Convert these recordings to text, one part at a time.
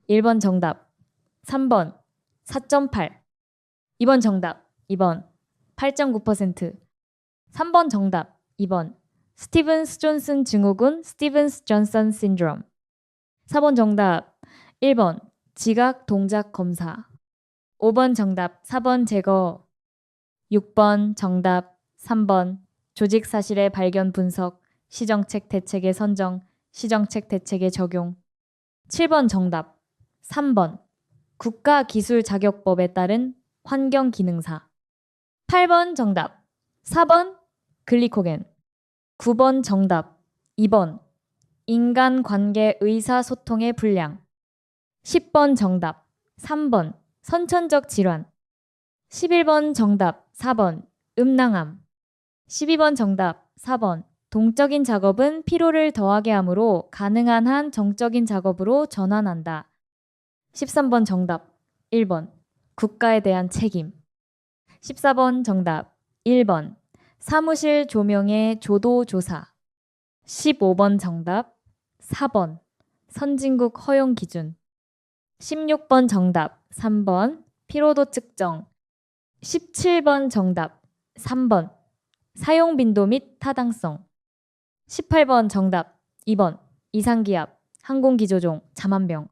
1번 정답 3번 4.8. 2번 정답 2번 8.9%. 3번 정답 2번 스티븐스 존슨 증후군 스티븐스 존슨 신드롬. 4번 정답 1번 지각 동작 검사. 5번 정답 4번 제거. 6번 정답 3번 조직 사실의 발견 분석 시정책 대책의 선정 시정책 대책의 적용. 7번 정답 3번 국가기술자격법에 따른 환경기능사. 8번 정답 4번 글리코겐. 9번 정답 2번 인간관계 의사소통의 불량. 10번 정답 3번 선천적 질환. 11번 정답 4번 음낭암. 12번 정답 4번 동적인 작업은 피로를 더하게 하므로 가능한 한 정적인 작업으로 전환한다. 13번 정답 1번 국가에 대한 책임. 14번 정답 1번 사무실 조명의 조도 조사. 15번 정답 4번 선진국 허용 기준. 16번 정답 3번 피로도 측정. 17번 정답 3번 사용 빈도 및 타당성. 18번 정답 2번 이상기압 항공기조종 잠안병.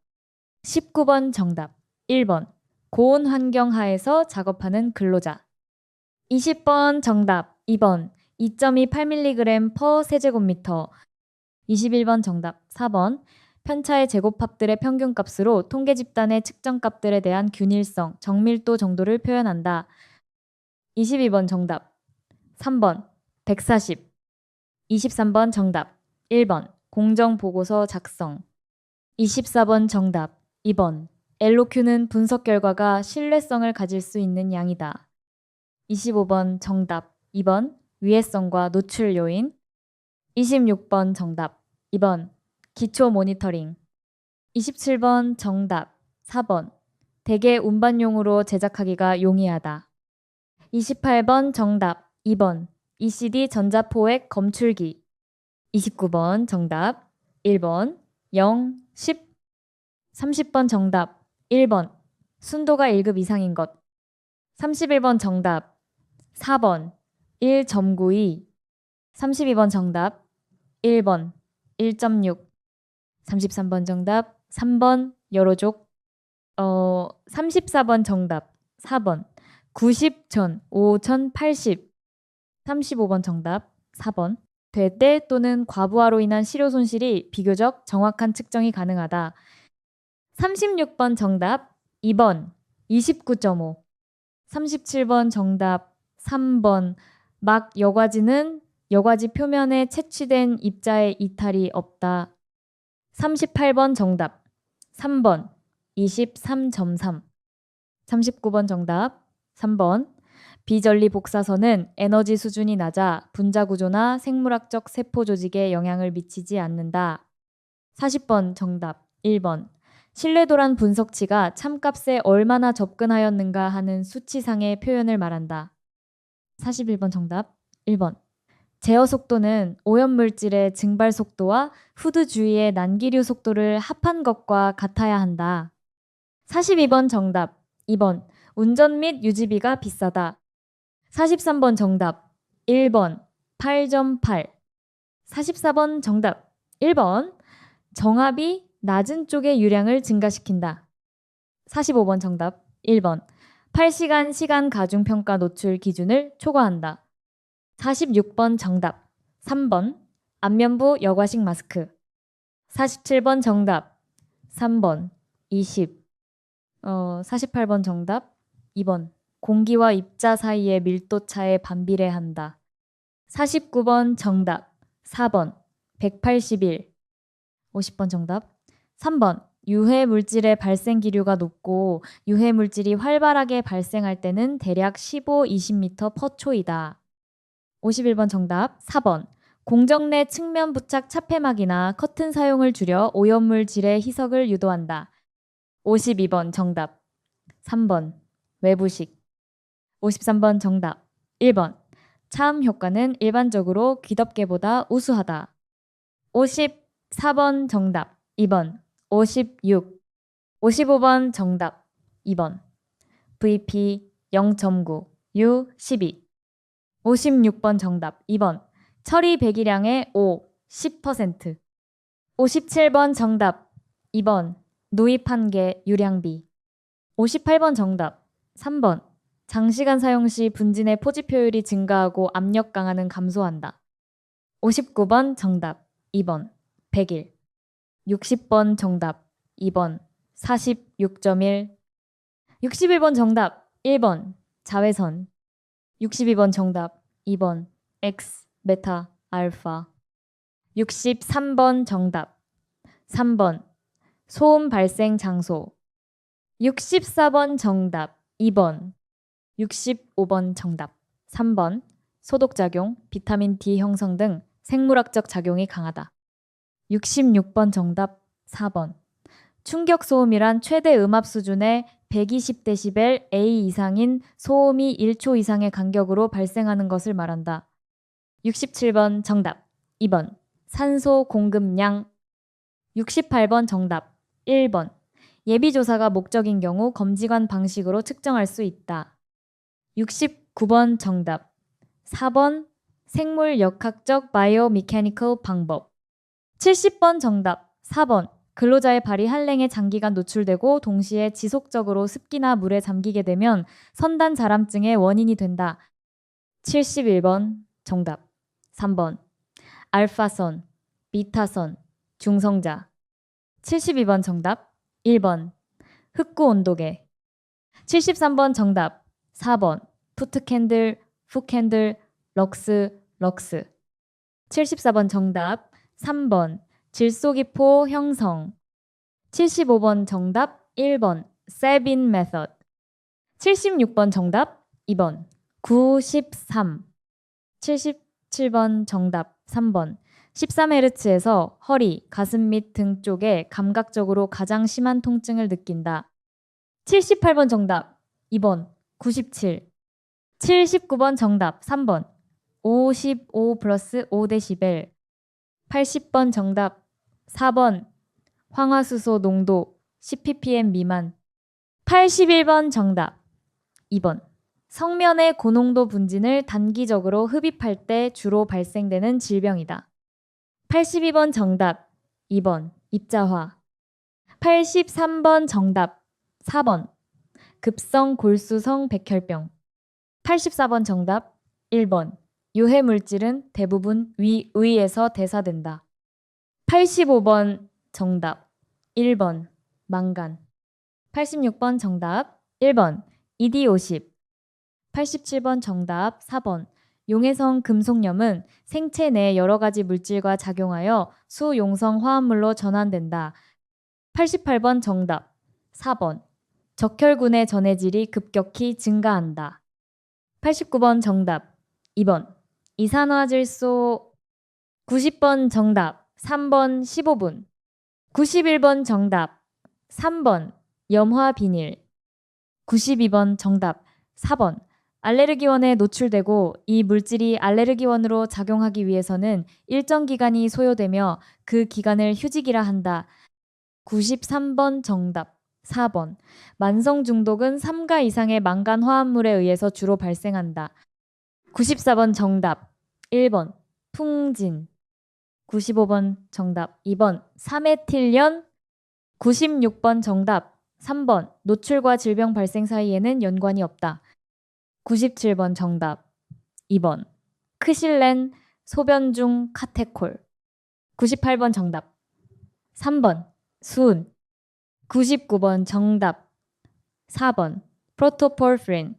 19번 정답 1번 고온 환경 하에서 작업하는 근로자. 20번 정답 2번 2.28mg per 세제곱미터. 21번 정답 4번 편차의 제곱합들의 평균값으로 통계 집단의 측정값들에 대한 균일성, 정밀도 정도를 표현한다. 22번 정답 3번 140. 23번 정답 1번 공정보고서 작성. 24번 정답 2번 LOQ는 분석 결과가 신뢰성을 가질 수 있는 양이다. 25번 정답 2번 위해성과 노출 요인. 26번 정답 2번 기초 모니터링. 27번 정답 4번 대개 운반용으로 제작하기가 용이하다. 28번 정답 2번 ECD 전자포획 검출기. 29번 정답 1번 0, 10. 30번 정답 1번 순도가 1급 이상인 것. 31번 정답 4번 1.92. 32번 정답 1번 1.6. 33번 정답 3번 여로족. 34번 정답 4번 90 전, 5 전, 80. 35번 정답 4번 대대 또는 과부하로 인한 실효 손실이 비교적 정확한 측정이 가능하다. 36번 정답 2번 29.5. 37번 정답 3번 막 여과지는 여과지 표면에 채취된 입자의 이탈이 없다. 38번 정답 3번 23.3. 39번 정답 3번 비전리 복사선은 에너지 수준이 낮아 분자 구조나 생물학적 세포 조직에 영향을 미치지 않는다. 40번 정답 1번 신뢰도란 분석치가 참값에 얼마나 접근하였는가 하는 수치상의 표현을 말한다. 41번 정답 1번 제어 속도는 오염물질의 증발 속도와 후드 주위의 난기류 속도를 합한 것과 같아야 한다. 42번 정답 2번 운전 및 유지비가 비싸다. 43번 정답 1번 8.8. 44번 정답 1번 정압이 낮은 쪽의 유량을 증가시킨다. 45번 정답 1번 8시간 시간 가중평가 노출 기준을 초과한다. 46번 정답 3번 안면부 여과식 마스크. 47번 정답 3번 20. 48번 정답 2번 공기와 입자 사이의 밀도 차에 반비례한다. 49번 정답 4번 181. 50번 정답 3번 유해 물질의 발생 기류가 높고 유해 물질이 활발하게 발생할 때는 대략 15, 20m/초이다. 51번 정답 4번 공정 내 측면 부착 차폐막이나 커튼 사용을 줄여 오염물질의 희석을 유도한다. 52번 정답 3번 외부식. 53번 정답 1번 차음 효과는 일반적으로 귀덮개보다 우수하다. 54번 정답 2번 56. 55번 정답 2번. VP 0.9, U 12. 56번 정답 2번. 처리 배기량의 5, 10%. 57번 정답 2번. 누입 한계 유량비. 58번 정답 3번. 장시간 사용 시 분진의 포집효율이 증가하고 압력 강화는 감소한다. 59번 정답 2번. 100일. 60번 정답 2번. 46.1. 61번 정답 1번. 자외선. 62번 정답 2번. X, 베타, 알파. 63번 정답 3번. 소음 발생 장소. 64번 정답 2번. 65번 정답 3번. 소독작용, 비타민 D 형성 등 생물학적 작용이 강하다. 66번 정답 4번. 충격 소음이란 최대 음압 수준의 120dB A 이상인 소음이 1초 이상의 간격으로 발생하는 것을 말한다. 67번 정답 2번. 산소 공급량. 68번 정답 1번. 예비조사가 목적인 경우 검지관 방식으로 측정할 수 있다. 69번 정답 4번. 생물 역학적 바이오미케니컬 방법. 70번 정답 4번. 근로자의 발이 한랭에 장기간 노출되고 동시에 지속적으로 습기나 물에 잠기게 되면 선단 자람증의 원인이 된다. 71번 정답 3번. 알파선, 비타선, 중성자. 72번 정답 1번. 흑구 온도계. 73번 정답 4번. 푸트캔들, 푸캔들, 럭스, 럭스. 74번 정답 3번. 질소기포 형성. 75번 정답 1번. 세빈 메서드. 76번 정답 2번. 93. 77번 정답 3번. 13Hz에서 허리, 가슴 및 등 쪽에 감각적으로 가장 심한 통증을 느낀다. 78번 정답 2번. 97. 79번 정답 3번. 55 플러스 5dB. 80번 정답 4번. 황화수소 농도 10ppm 미만. 81번 정답 2번. 성면의 고농도 분진을 단기적으로 흡입할 때 주로 발생되는 질병이다. 82번 정답 2번. 입자화. 83번 정답 4번. 급성 골수성 백혈병. 84번 정답 1번. 유해물질은 대부분 위에서 대사된다. 85번 정답 1번. 망간. 86번 정답 1번. ED50. 87번 정답 4번. 용해성 금속염은 생체 내 여러 가지 물질과 작용하여 수용성 화합물로 전환된다. 88번 정답 4번. 적혈군의 전해질이 급격히 증가한다. 89번 정답 2번. 이산화질소. 90번 정답 3번. 15분. 91번 정답 3번. 염화비닐. 92번 정답 4번. 알레르기원에 노출되고 이 물질이 알레르기원으로 작용하기 위해서는 일정 기간이 소요되며 그 기간을 휴직이라 한다. 93번 정답 4번. 만성 중독은 3가 이상의 망간 화합물에 의해서 주로 발생한다. 94번 정답 1번. 풍진. 95번 정답 2번. 3에틸련. 96번 정답 3번. 노출과 질병 발생 사이에는 연관이 없다. 97번 정답 2번. 크실렌, 소변 중 카테콜. 98번 정답 3번. 수은. 99번 정답 4번. 프로토폴프린.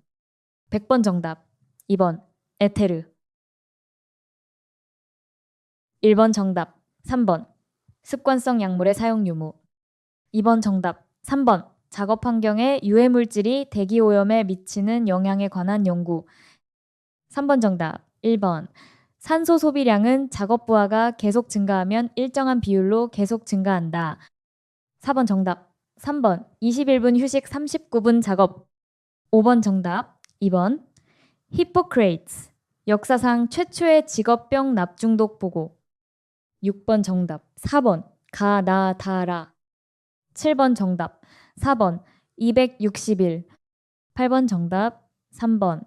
100번 정답 2번. 에테르. 1번 정답 3번. 습관성 약물의 사용 유무. 2번 정답 3번. 작업 환경에 유해물질이 대기오염에 미치는 영향에 관한 연구. 3번 정답 1번. 산소 소비량은 작업 부하가 계속 증가하면 일정한 비율로 계속 증가한다. 4번 정답 3번. 21분 휴식 39분 작업. 5번 정답 2번. 히포크레이츠. 역사상 최초의 직업병 납중독 보고. 6번 정답 4번. 가나다라. 7번 정답 4번 261. 8번 정답 3번.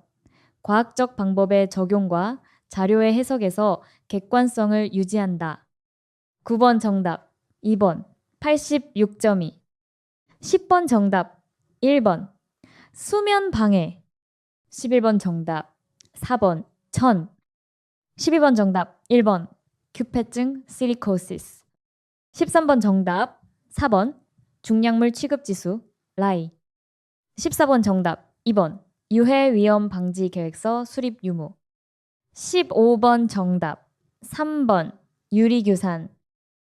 과학적 방법의 적용과 자료의 해석에서 객관성을 유지한다. 9번 정답 2번 86.2. 10번 정답 1번 수면 방해. 11번 정답 4번 천. 12번 정답 1번 규폐증 시리코시스. 13번 정답 4번 중량물 취급지수 라이. 14번 정답 2번 유해 위험 방지 계획서 수립 유무. 15번 정답 3번 유리규산.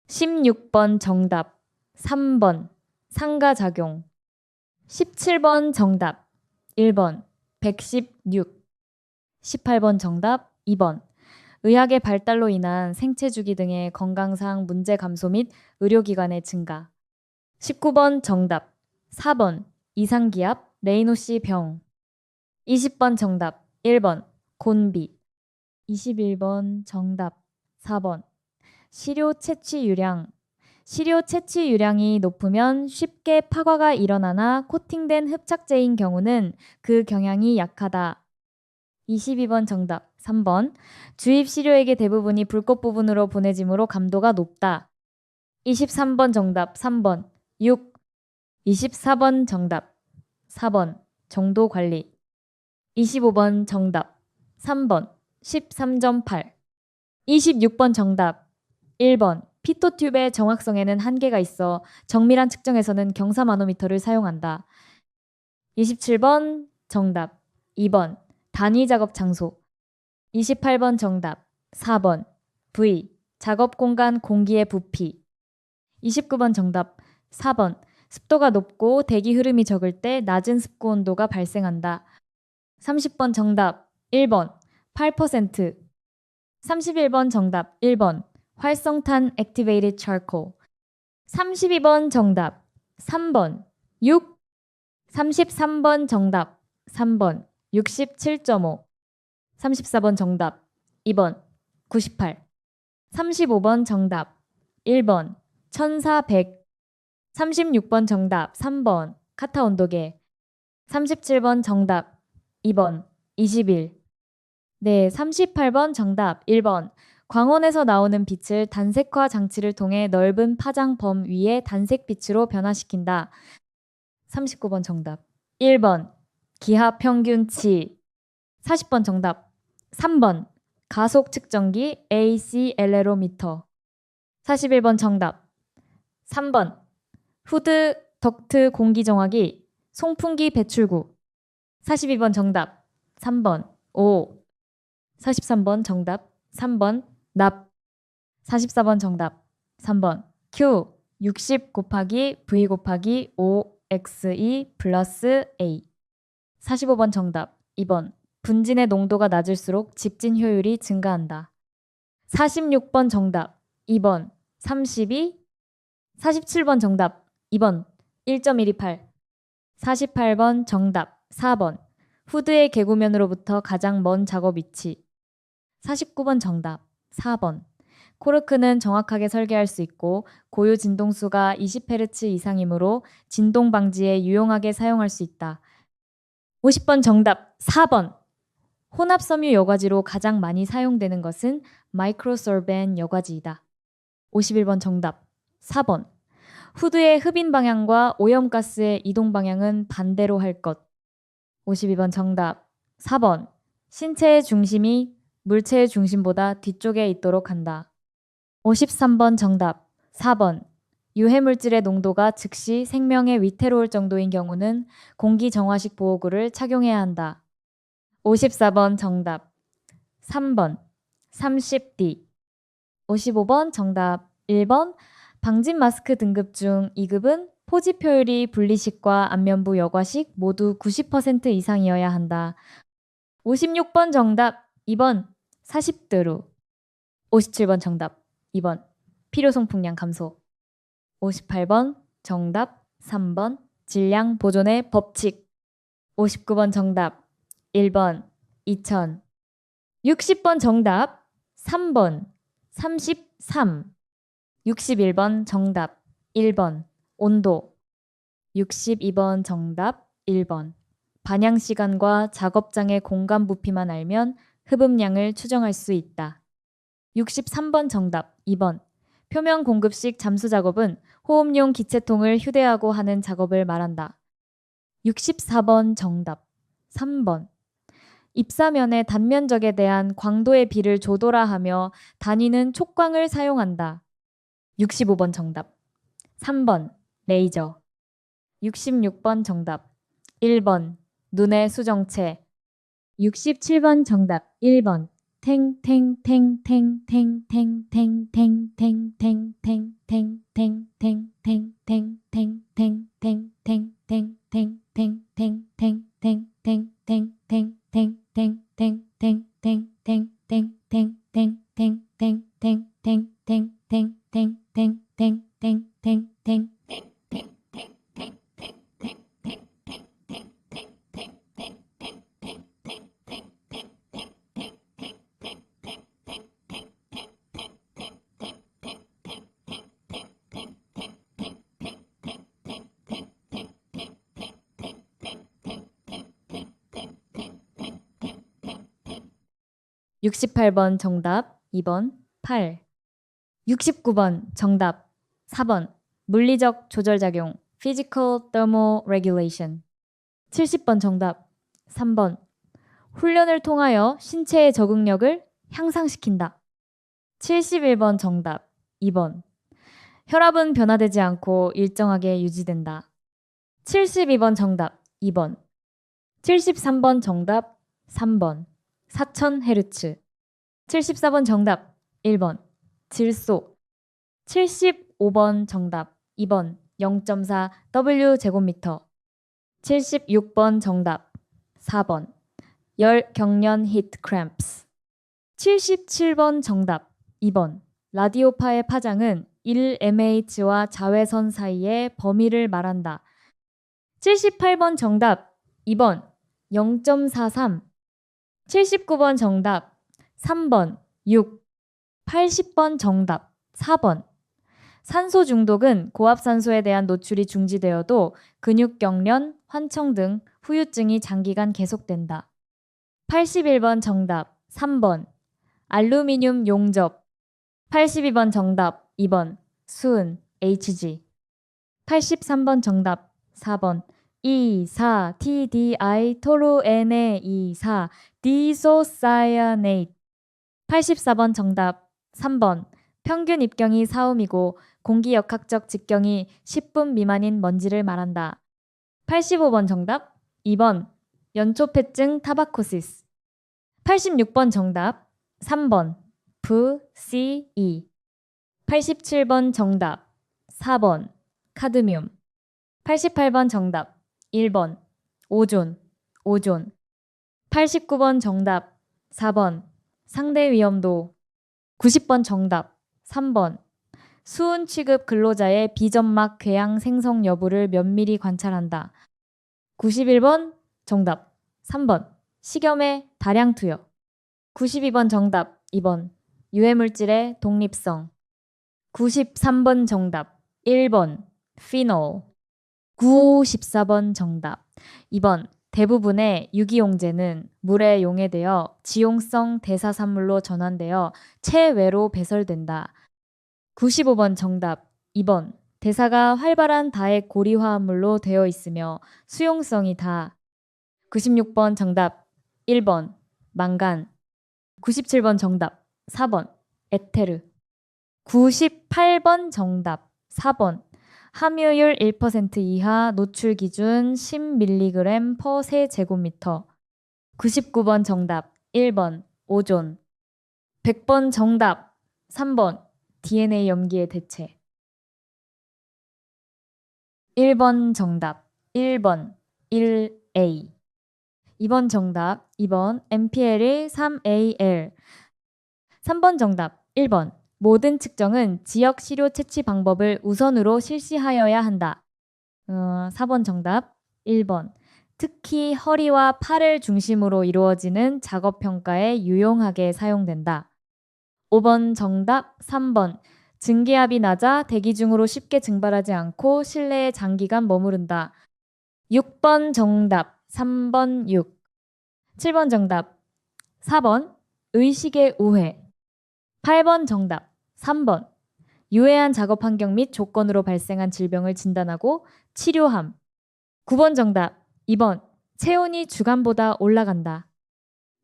16번 정답 3번 상가작용. 17번 정답 1번 116. 18번 정답 2번 의학의 발달로 인한 생체주기 등의 건강상 문제 감소 및 의료기관의 증가. 19번 정답 4번 이상기압 레이노시 병. 20번 정답 1번 곤비. 21번 정답 4번 시료 채취유량. 시료 채취유량이 높으면 쉽게 파과가 일어나나 코팅된 흡착제인 경우는 그 경향이 약하다. 22번 정답 3번 주입 시료액의 대부분이 불꽃 부분으로 보내지므로 감도가 높다. 23번 정답 3번 6. 24번 정답 4번 정도 관리. 25번 정답 3번 13.8. 26번 정답 1번 피토튜브의 정확성에는 한계가 있어 정밀한 측정에서는 경사마노미터를 사용한다. 27번 정답 2번 단위 작업 장소. 28번 정답 4번 V 작업 공간 공기의 부피. 29번 정답 4번 습도가 높고 대기 흐름이 적을 때 낮은 습구 온도가 발생한다. 30번 정답 1번 8%. 31번 정답 1번 활성탄 액티베이티드 차콜. 32번 정답 3번 6. 33번 정답 3번 67.5. 34번 정답 2번 98. 35번 정답 1번 1400. 36번 정답 3번 카타 온도계. 37번 정답 2번 21. 네, 38번 정답 1번 광원에서 나오는 빛을 단색화 장치를 통해 넓은 파장 범 위에 단색빛으로 변화시킨다. 39번 정답 1번 기하 평균치. 40번 정답 3번 가속 측정기 AC엘레로미터. 41번 정답 3번 후드 덕트 공기 정화기 송풍기 배출구. 42번 정답 3번 O. 43번 정답 3번 납. 44번 정답 3번 Q 60 곱하기 V 곱하기 OXE 플러스 A. 45번 정답 2번 분진의 농도가 낮을수록 집진 효율이 증가한다. 46번 정답 2번 32. 47번 정답 2번 1.128. 48번 정답 4번 후드의 개구면으로부터 가장 먼 작업 위치. 49번 정답 4번 코르크는 정확하게 설계할 수 있고 고유 진동수가 20Hz 이상이므로 진동 방지에 유용하게 사용할 수 있다. 50번 정답 4번 혼합섬유 여과지로 가장 많이 사용되는 것은 마이크로솔벤 여과지이다. 51번 정답 4번 후드의 흡인 방향과 오염가스의 이동 방향은 반대로 할 것. 52번 정답 4번 신체의 중심이 물체의 중심보다 뒤쪽에 있도록 한다. 53번 정답 4번 유해물질의 농도가 즉시 생명에 위태로울 정도인 경우는 공기정화식 보호구를 착용해야 한다. 54번 정답 3번 30D. 55번 정답 1번 방진 마스크 등급 중 2급은 포집 효율이 분리식과 안면부 여과식 모두 90% 이상이어야 한다. 56번 정답 2번 40도루. 57번 정답 2번 필요성풍량 감소. 58번 정답 3번 질량 보존의 법칙. 59번 정답 1번 2000. 60번 정답 3번 33. 61번 정답 1번 온도. 62번 정답 1번. 반향 시간과 작업장의 공간 부피만 알면 흡음량을 추정할 수 있다. 63번 정답 2번. 표면 공급식 잠수 작업은 호흡용 기체통을 휴대하고 하는 작업을 말한다. 64번 정답 3번. 입사면의 단면적에 대한 광도의 비를 조도라 하며 단위는 촉광을 사용한다. 65번 정답 3번 레이저. 66번 정답 1번 눈의 수정체. 67번 정답 1번 (68번) 정답 2번 팔. 69번 정답 4번 물리적 조절작용 Physical Thermoregulation. 70번 정답 3번 훈련을 통하여 신체의 적응력을 향상시킨다. 71번 정답 2번 혈압은 변화되지 않고 일정하게 유지된다. 72번 정답 2번 73번 정답 3번 4000Hz. 74번 정답 1번 질소. 75번 정답 2번 0.4 W제곱미터. 76번 정답 4번 열 경련 히트 크램프스. 77번 정답 2번 라디오파의 파장은 1mH와 자외선 사이의 범위를 말한다. 78번 정답 2번 0.43. 79번 정답 3번 6. 80번 정답 4번 산소 중독은 고압산소에 대한 노출이 중지되어도 근육 경련, 환청 등 후유증이 장기간 계속된다. 81번 정답 3번 알루미늄 용접. 82번 정답 2번 수은 Hg. 83번 정답 4번 2,4-TDI-토루NA24 디소사이아네이트. 84번 정답 3번 평균 입경이 4옴이고 공기역학적 직경이 10분 미만인 먼지를 말한다. 85번 정답 2번 연초폐증 타바코시스. 86번 정답 3번 VCE. 87번 정답 4번 카드뮴. 88번 정답 1번 오존. 89번 정답 4번 상대 위험도. 90번 정답 3번 수은 취급 근로자의 비점막 궤양 생성 여부를 면밀히 관찰한다. 91번 정답 3번 식염의 다량 투여. 92번 정답 2번 유해물질의 독립성. 93번 정답 1번 피놀. 94번 정답 2번 대부분의 유기용제는 물에 용해되어 지용성 대사산물로 전환되어 체외로 배설된다. 95번 정답 2번 대사가 활발한 다액 고리화합물로 되어 있으며 수용성이 다. 96번 정답 1번 망간. 97번 정답 4번 에테르. 98번 정답 4번 함유율 1% 이하 노출 기준 10mg per 세제곱미터. 99번 정답 1번 오존. 100번 정답 3번 DNA 염기의 대체. 1번 정답 1번 1A. 2번 정답 2번 MPL이 3AL. 3번 정답 1번 모든 측정은 지역 시료 채취 방법을 우선으로 실시하여야 한다. 4번 정답 1번 특히 허리와 팔을 중심으로 이루어지는 작업 평가에 유용하게 사용된다. 5번 정답 3번 증기압이 낮아 대기 중으로 쉽게 증발하지 않고 실내에 장기간 머무른다. 6번 정답, 3번 6. 7번 정답, 4번 의식의 우회. 8번 정답, 3번 유해한 작업 환경 및 조건으로 발생한 질병을 진단하고 치료함. 9번 정답, 2번 체온이 주간보다 올라간다.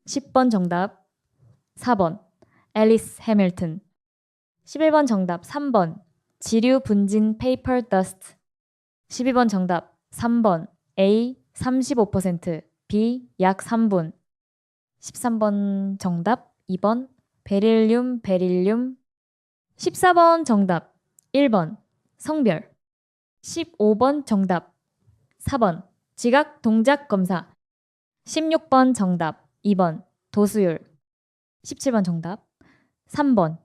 10번 정답, 4번 앨리스 해밀턴. 11번 정답, 3번 지류 분진 페이퍼 더스트. 12번 정답, 3번 A 35%, B 약 3분. 13번 정답, 2번 베릴륨. 14번 정답, 1번 성별. 15번 정답, 4번 지각 동작 검사. 16번 정답, 2번 도수율. 17번 정답, 3번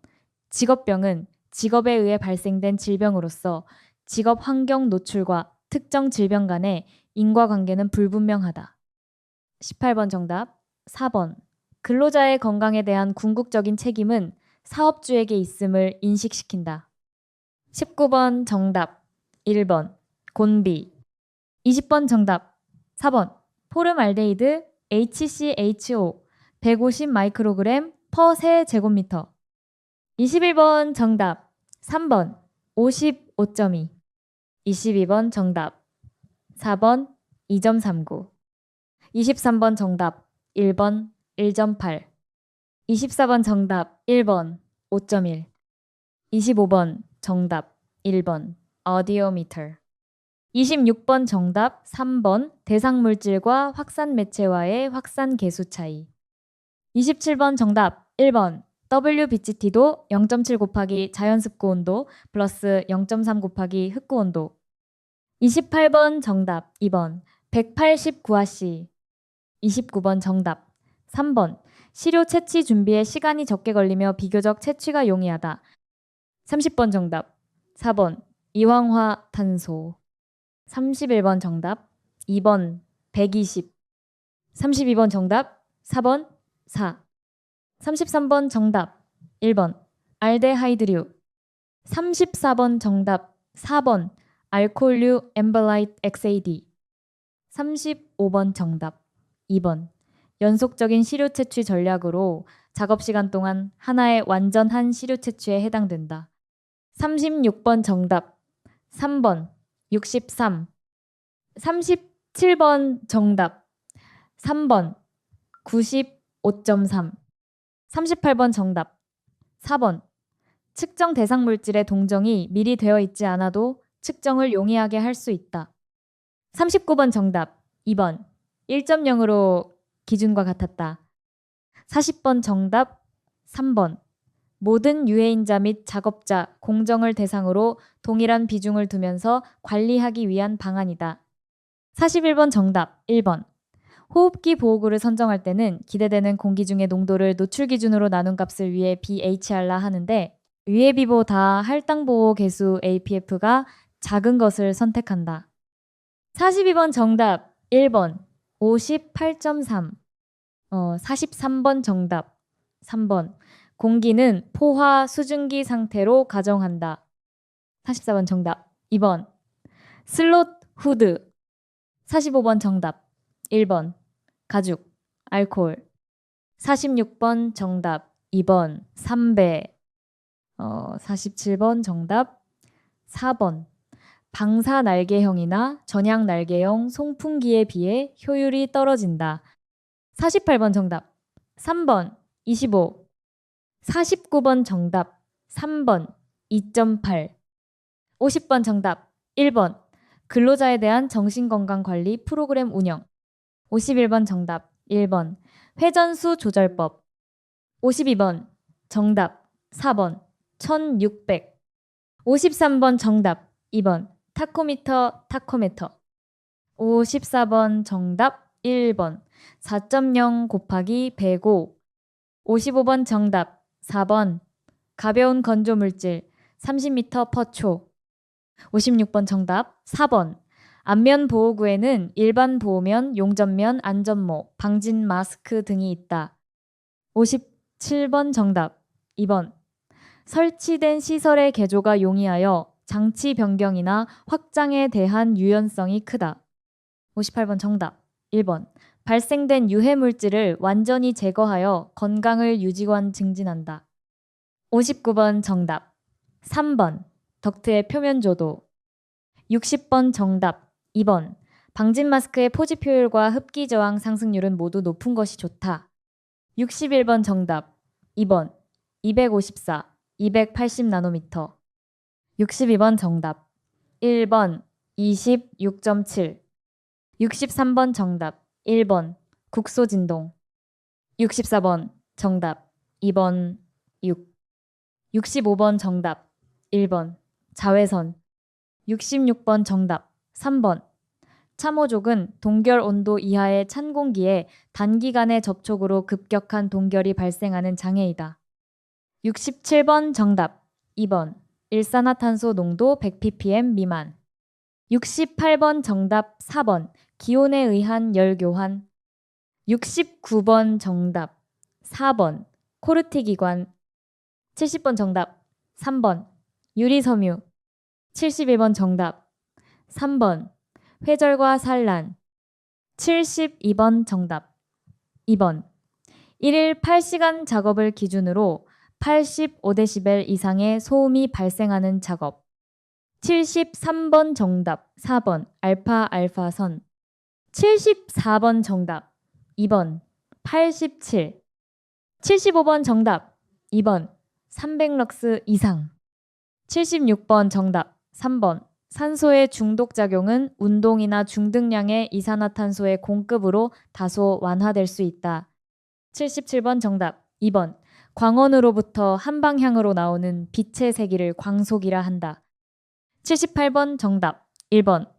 직업병은 직업에 의해 발생된 질병으로서 직업 환경 노출과 특정 질병 간의 인과관계는 불분명하다. 18번 정답, 4번 근로자의 건강에 대한 궁극적인 책임은 사업주에게 있음을 인식시킨다. 19번 정답, 1번 곤비. 20번 정답, 4번 포름알데히드 HCHO 150 마이크로그램 퍼 세제곱미터. 21번 정답, 3번 55.2. 22번 정답, 4번 2.39. 23번 정답, 1번 1.8. 24번 정답, 1번 5.1. 25번 정답, 1번 어디오미터. 26번 정답, 3번 대상물질과 확산 매체와의 확산 계수 차이. 27번 정답, 1번 WBGT도 0.7 곱하기 자연습고 온도 플러스 0.3 곱하기 흑고 온도. 28번 정답, 2번 189화씨. 29번 정답, 3번 시료 채취 준비에 시간이 적게 걸리며 비교적 채취가 용이하다. 30번 정답, 4번 이황화탄소. 31번 정답, 2번 120. 32번 정답, 4번 4. 33번 정답, 1번 알데하이드류. 34번 정답, 4번 알코올류 엠벌라이트 XAD. 35번 정답, 2번 연속적인 시료 채취 전략으로 작업시간 동안 하나의 완전한 시료 채취에 해당된다. 36번 정답, 3번 63. 37번 정답, 3번 95.3. 38번 정답, 4번 측정 대상 물질의 동정이 미리 되어 있지 않아도 측정을 용이하게 할 수 있다. 39번 정답, 2번 1.0으로 기준과 같았다. 40번 정답, 3번 모든 유해인자 및 작업자, 공정을 대상으로 동일한 비중을 두면서 관리하기 위한 방안이다. 41번 정답, 1번 호흡기 보호구를 선정할 때는 기대되는 공기 중의 농도를 노출 기준으로 나눈 값을 위해 BHR라 하는데 유해비보다 할당보호 계수 APF가 작은 것을 선택한다. 42번 정답, 1번 58.3. 43번 정답, 3번 공기는 포화 수증기 상태로 가정한다. 44번 정답, 2번 슬롯 후드. 45번 정답, 1번 가죽, 알코올. 46번 정답, 2번 삼배. 47번 정답, 4번 방사날개형이나 전향날개형 송풍기에 비해 효율이 떨어진다. 48번 정답, 3번 25. 49번 정답, 3번 2.8. 50번 정답, 1번 근로자에 대한 정신건강관리 프로그램 운영. 51번 정답, 1번 회전수 조절법. 52번 정답, 4번 1600. 53번 정답, 2번 타코미터. 54번 정답, 1번 4.0 곱하기 105. 55번 정답, 4번 가벼운 건조물질 30m per 초. 56번 정답, 4번 안면 보호구에는 일반 보호면, 용접면, 안전모, 방진 마스크 등이 있다. 57번 정답, 2번 설치된 시설의 개조가 용이하여 장치 변경이나 확장에 대한 유연성이 크다. 58번 정답. 1번. 발생된 유해 물질을 완전히 제거하여 건강을 유지관 증진한다. 59번 정답. 3번. 덕트의 표면 조도. 60번 정답. 2번. 방진 마스크의 포집 효율과 흡기 저항 상승률은 모두 높은 것이 좋다. 61번 정답. 2번. 254, 280 나노미터. 62번 정답. 1번. 26.7. 63번 정답. 1번. 국소 진동. 64번 정답. 2번. 6. 65번 정답. 1번. 자외선. 66번 정답. 3번. 참호족은 동결 온도 이하의 찬 공기에 단기간의 접촉으로 급격한 동결이 발생하는 장애이다. 67번 정답. 2번. 일산화탄소 농도 100ppm 미만. 68번 정답. 4번. 기온에 의한 열교환. 69번 정답. 4번. 코르티 기관. 70번 정답. 3번. 유리섬유. 71번 정답. 3번. 회절과 산란. 72번 정답. 2번. 1일 8시간 작업을 기준으로 85dB 이상의 소음이 발생하는 작업. 73번 정답. 4번. 알파선. 74번 정답. 2번. 87. 75번 정답. 2번. 300럭스 이상. 76번 정답. 3번. 산소의 중독작용은 운동이나 중등량의 이산화탄소의 공급으로 다소 완화될 수 있다. 77번 정답. 2번. 광원으로부터 한 방향으로 나오는 빛의 세기를 광속이라 한다. 78번 정답. 1번.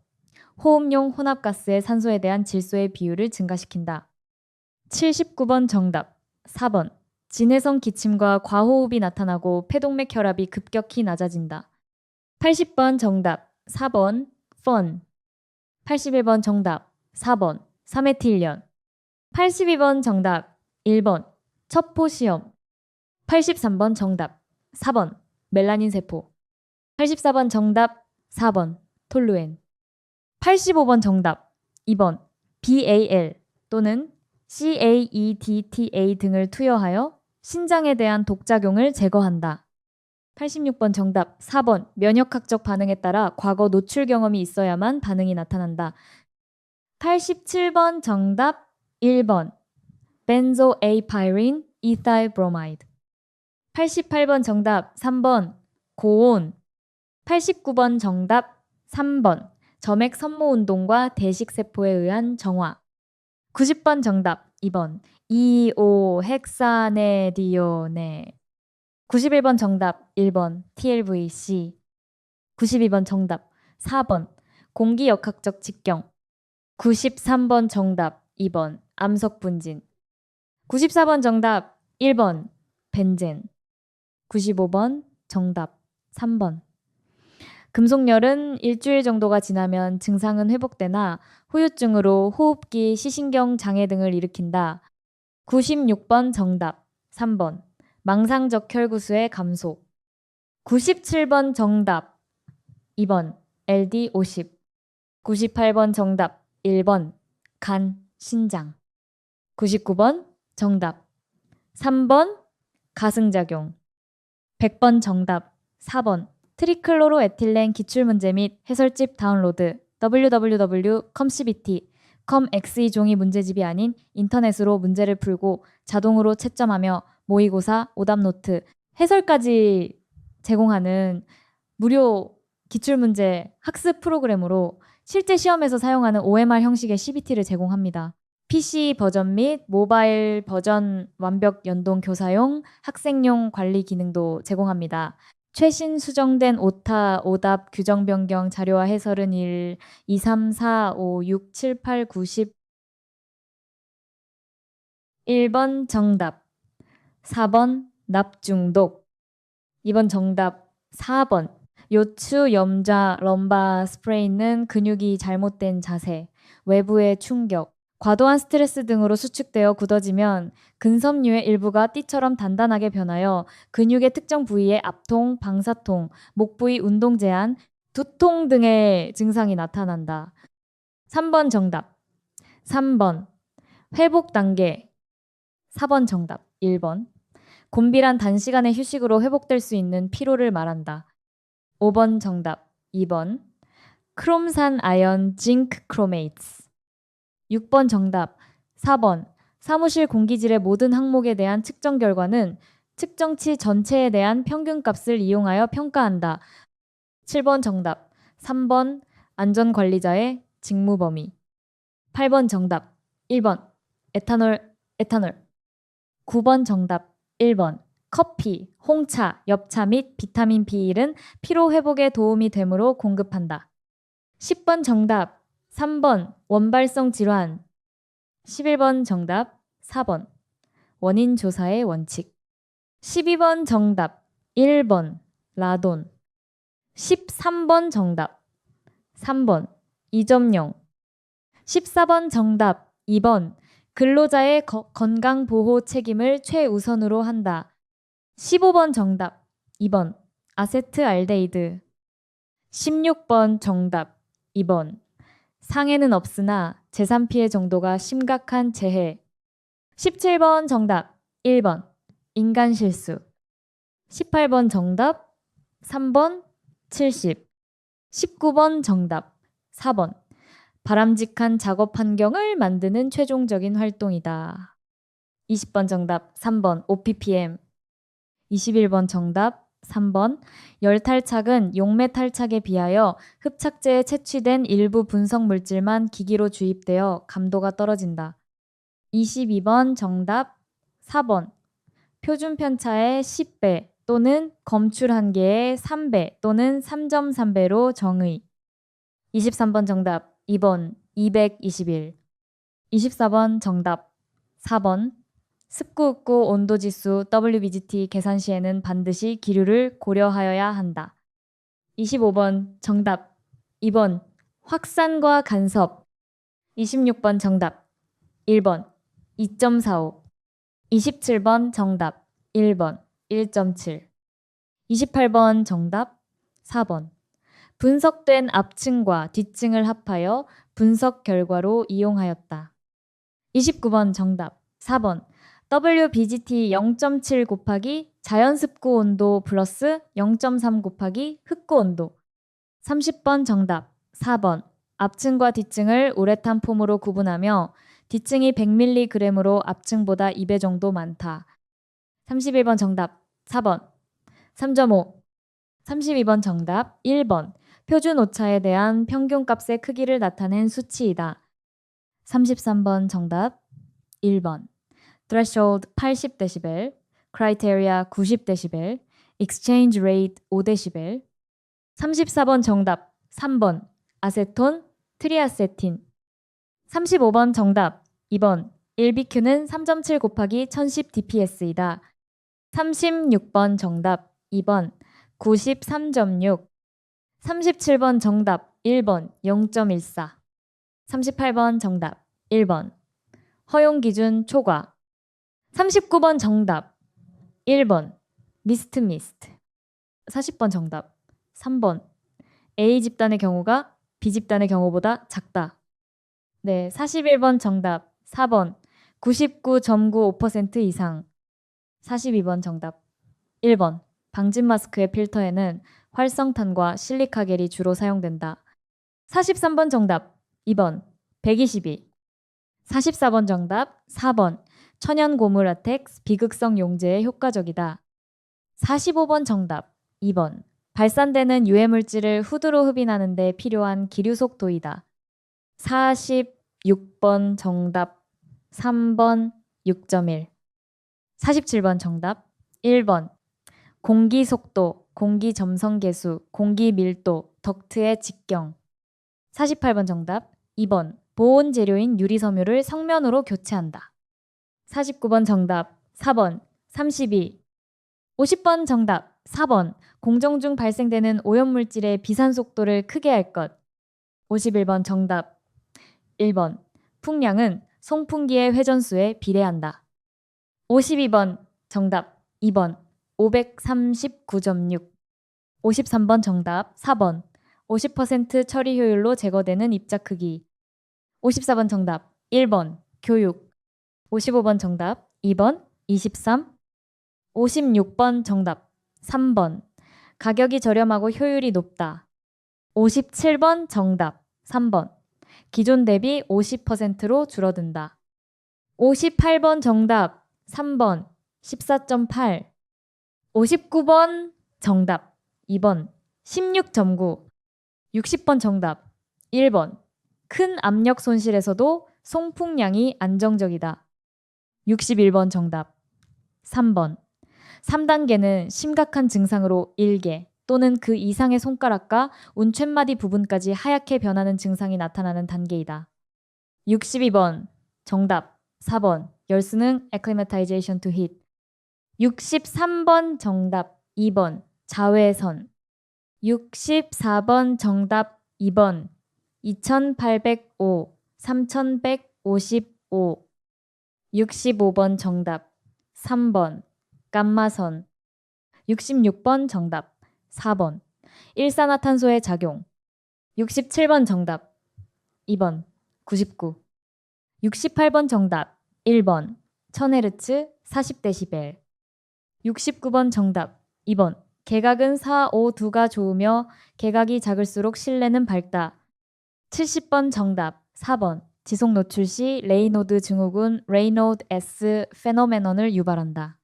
호흡용 혼합가스의 산소에 대한 질소의 비율을 증가시킨다. 79번 정답. 4번. 진해성 기침과 과호흡이 나타나고 폐동맥 혈압이 급격히 낮아진다. 80번 정답. 4번. 펀. 81번 정답. 4번. 사메틸련. 82번 정답. 1번. 첩포시험. 83번 정답. 4번. 멜라닌 세포. 84번 정답. 4번. 톨루엔. 85번 정답. 2번. BAL 또는 CAEDTA 등을 투여하여 신장에 대한 독작용을 제거한다. 86번 정답. 4번. 면역학적 반응에 따라 과거 노출 경험이 있어야만 반응이 나타난다. 87번 정답. 1번. 벤조에이파이린 이타일브로마이드. 88번 정답. 3번. 고온. 89번 정답. 3번. 점액 선모 운동과 대식세포에 의한 정화. 90번 정답. 2번. 2,5-헥사네디오네. 91번 정답. 1번. TLVC. 92번 정답. 4번. 공기역학적 직경. 93번 정답. 2번. 암석분진. 94번 정답. 1번. 벤젠. 95번 정답. 3번. 금속열은 일주일 정도가 지나면 증상은 회복되나 후유증으로 호흡기, 시신경 장애 등을 일으킨다. 96번 정답. 3번. 망상적 혈구수의 감소. 97번 정답. 2번. LD50. 98번 정답. 1번. 간, 신장. 99번 정답. 3번. 가승작용. 100번 정답. 4번. 트리클로로에틸렌 기출문제 및 해설집 다운로드. www.comcbt, comXE 종이 문제집이 아닌 인터넷으로 문제를 풀고 자동으로 채점하며 모의고사, 오답노트, 해설까지 제공하는 무료 기출문제 학습 프로그램으로 실제 시험에서 사용하는 OMR 형식의 CBT를 제공합니다. PC 버전 및 모바일 버전 완벽 연동 교사용, 학생용 관리 기능도 제공합니다. 최신 수정된 오타, 오답, 규정 변경, 자료와 해설은 1, 2, 3, 4, 5, 6, 7, 8, 9, 10. 1번 정답. 4번 납중독. 2번 정답. 4번. 요추, 염좌, 럼바 스프레인은 근육이 잘못된 자세, 외부의 충격, 과도한 스트레스 등으로 수축되어 굳어지면 근섬유의 일부가 띠처럼 단단하게 변하여 근육의 특정 부위에 압통, 방사통, 목 부위 운동 제한, 두통 등의 증상이 나타난다. 3번 정답. 3번. 회복 단계. 4번 정답. 1번. 곤비란 단시간의 휴식으로 회복될 수 있는 피로를 말한다. 5번 정답. 2번. 크롬산 아연 징크 크로메이츠. 6번 정답. 4번. 사무실 공기질의 모든 항목에 대한 측정 결과는 측정치 전체에 대한 평균값을 이용하여 평가한다. 7번 정답. 3번. 안전관리자의 직무 범위. 8번 정답. 1번. 에탄올. 9번 정답. 1번. 커피, 홍차, 엽차 및 비타민 B1은 피로 회복에 도움이 되므로 공급한다. 10번 정답. 3번. 원발성 질환. 11번 정답. 4번. 원인 조사의 원칙. 12번 정답. 1번. 라돈. 13번 정답. 3번. 이점용. 14번 정답. 2번. 근로자의 건강보호 책임을 최우선으로 한다. 15번 정답. 2번. 아세트알데히드. 16번 정답. 2번. 상해는 없으나 재산 피해 정도가 심각한 재해. 17번 정답. 1번. 인간 실수. 18번 정답. 3번. 70. 19번 정답. 4번. 바람직한 작업 환경을 만드는 최종적인 활동이다. 20번 정답. 3번. OPPM. 21번 정답. 3번. 열탈착은 용매탈착에 비하여 흡착제에 채취된 일부 분석 물질만 기기로 주입되어 감도가 떨어진다. 22번 정답. 4번. 표준 편차의 10배 또는 검출 한계의 3배 또는 3.3배로 정의. 23번 정답. 2번. 221. 24번 정답. 4번. 습구읍구 온도지수 WBGT 계산 시에는 반드시 기류를 고려하여야 한다. 25번 정답. 2번. 확산과 간섭. 26번 정답. 1번. 2.45. 27번 정답. 1번. 1.7. 28번 정답. 4번. 분석된 앞층과 뒷층을 합하여 분석 결과로 이용하였다. 29번 정답. 4번. WBGT 0.7 곱하기 자연습구 온도 플러스 0.3 곱하기 흑구 온도. 30번 정답. 4번. 앞층과 뒷층을 우레탄 폼으로 구분하며 뒷층이 100mg으로 앞층보다 2배 정도 많다. 31번 정답. 4번. 3.5. 32번 정답. 1번. 표준 오차에 대한 평균값의 크기를 나타낸 수치이다. 33번 정답. 1번. threshold 80dB, criteria 90dB, exchange rate 5dB. 34번 정답. 3번. 아세톤, 트리아세틴. 35번 정답. 2번. 1BQ는 3.7 곱하기 1010 dps이다. 36번 정답. 2번. 93.6. 37번 정답. 1번. 0.14. 38번 정답. 1번. 허용 기준 초과. 39번 정답. 1번. 미스트. 40번 정답. 3번. A 집단의 경우가 B 집단의 경우보다 작다. 네, 41번 정답. 4번. 99.95% 이상. 42번 정답. 1번. 방진 마스크의 필터에는 활성탄과 실리카겔이 주로 사용된다. 43번 정답. 2번. 122. 44번 정답. 4번. 천연 고무 라텍스 비극성 용제에 효과적이다. 45번 정답. 2번. 발산되는 유해 물질을 후드로 흡인하는 데 필요한 기류 속도이다. 46번 정답. 3번. 6.1. 47번 정답. 1번. 공기 속도, 공기 점성 계수, 공기 밀도, 덕트의 직경. 48번 정답. 2번. 보온 재료인 유리섬유를 성면으로 교체한다. 49번 정답. 4번. 32. 50번 정답. 4번. 공정 중 발생되는 오염물질의 비산 속도를 크게 할 것. 51번 정답. 1번. 풍량은 송풍기의 회전수에 비례한다. 52번 정답 2번 539.6. 53번 정답 4번 50% 처리 효율로 제거되는 입자 크기. 54번 정답 1번 교육. 55번 정답 2번 23. 56번 정답 3번 가격이 저렴하고 효율이 높다. 57번 정답 3번 기존 대비 50%로 줄어든다. 58번 정답 3번 14.8. 59번 정답 2번 16.9. 60번 정답 1번 큰 압력 손실에서도 송풍량이 안정적이다. 61번 정답 3번 3단계는 심각한 증상으로 1개 또는 그 이상의 손가락과 운툇마디 부분까지 하얗게 변하는 증상이 나타나는 단계이다. 62번 정답 4번 열수능 acclimatization to heat. 63번 정답 2번 자외선. 64번 정답 2번 2805, 3155. 65번 정답 3번 감마선. 66번 정답 4번 일산화탄소의 작용. 67번 정답 2번 99. 68번 정답 1번 1000Hz 40dB. 69번 정답 2번 개각은 4, 5, 2가 좋으며 개각이 작을수록 실내는 밝다. 70번 정답 4번 지속 노출 시 레이노드 증후군 레이노드 S 페노메논을 유발한다.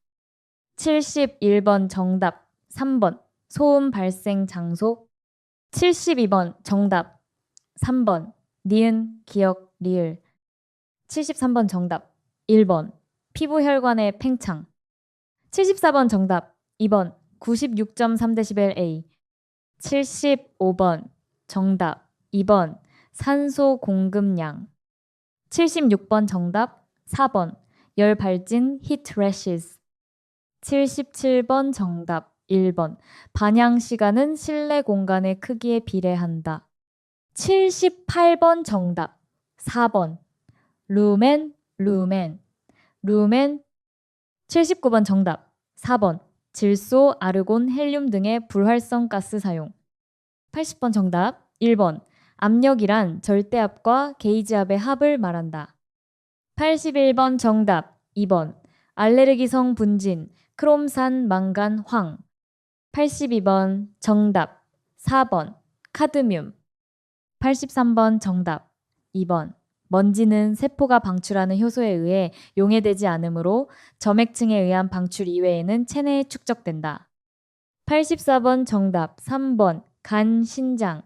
71번 정답 3번 소음 발생 장소. 72번 정답 3번 니은 기억 리을. 73번 정답 1번 피부 혈관의 팽창. 74번 정답 2번 96.3dBA. 75번 정답 2번 산소 공급량. 76번 정답 4번 열 발진 heat rashes. 77번 정답 1번 반향 시간은 실내 공간의 크기에 비례한다. 78번 정답 4번 루멘. 79번 정답 4번 질소, 아르곤, 헬륨 등의 불활성 가스 사용. 80번 정답 1번 압력이란 절대압과 게이지압의 합을 말한다. 81번 정답 2번 알레르기성 분진 크롬산, 망간, 황. 82번 정답 4번 카드뮴. 83번 정답 2번 먼지는 세포가 방출하는 효소에 의해 용해되지 않으므로 점액층에 의한 방출 이외에는 체내에 축적된다. 84번 정답 3번 간, 신장.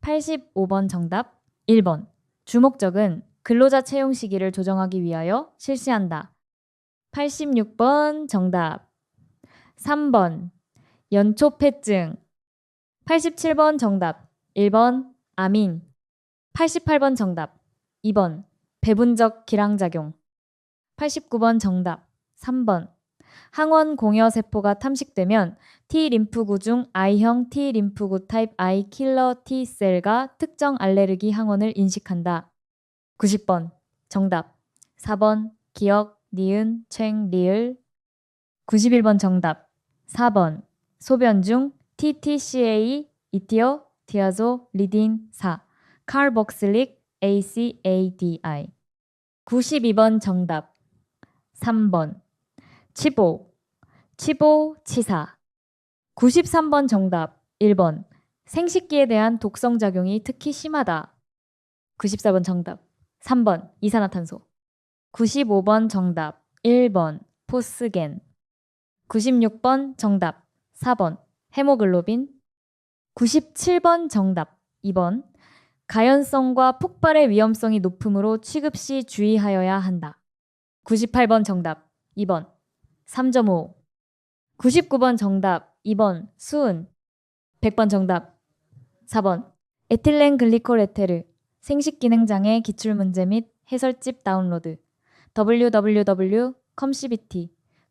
85번 정답 1번 주목적은 근로자 채용 시기를 조정하기 위하여 실시한다. 86번 정답 3번 연초폐증. 87번 정답 1번 아민. 88번 정답 2번 배분적 기량작용. 89번 정답 3번 항원 공여세포가 탐식되면 T림프구 중 I형 T림프구 타입 I 킬러 T셀과 특정 알레르기 항원을 인식한다. 90번 정답 4번 기억, 니은, 챙, 리을. 91번 정답 4번 소변 중 TTCA, 이티오, 디아조, 리딘, 4, 카르복실릭, ACADI. 92번 정답 3번 치보, 치사. 93번 정답 1번 생식기에 대한 독성작용이 특히 심하다. 94번 정답 3번 이산화탄소. 95번 정답 1번 포스겐. 96번 정답 4번 헤모글로빈. 97번 정답 2번 가연성과 폭발의 위험성이 높으므로 취급 시 주의하여야 한다. 98번 정답 2번 3.5. 99번 정답 2번 수은. 100번 정답 4번 에틸렌 글리콜 에테르. 생식기능장애 기출문제 및 해설집 다운로드. www.comcbt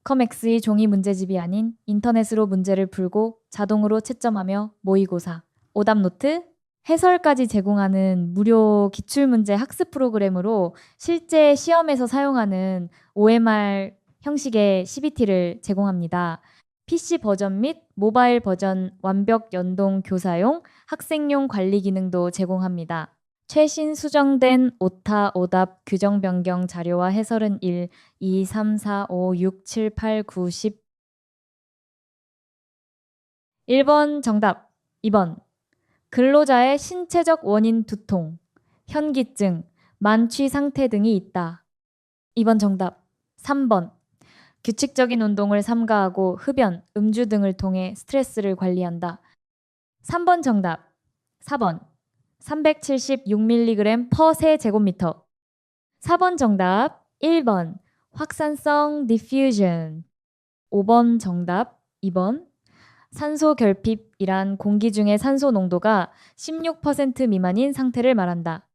컴엑스의 종이 문제집이 아닌 인터넷으로 문제를 풀고 자동으로 채점하며 모의고사, 오답노트, 해설까지 제공하는 무료 기출문제 학습 프로그램으로 실제 시험에서 사용하는 OMR 형식의 CBT를 제공합니다. PC 버전 및 모바일 버전 완벽 연동 교사용 학생용 관리 기능도 제공합니다. 최신 수정된 오타, 오답, 규정 변경 자료와 해설은 1, 2, 3, 4, 5, 6, 7, 8, 9, 10. 1번 정답. 2번. 근로자의 신체적 원인 두통, 현기증, 만취 상태 등이 있다. 2번 정답. 3번. 규칙적인 운동을 삼가하고 흡연, 음주 등을 통해 스트레스를 관리한다. 3번 정답. 4번. 376mg per 세제곱미터. 4번 정답. 1번. 확산성 디퓨전. 5번 정답. 2번. 산소 결핍이란 공기 중의 산소 농도가 16% 미만인 상태를 말한다.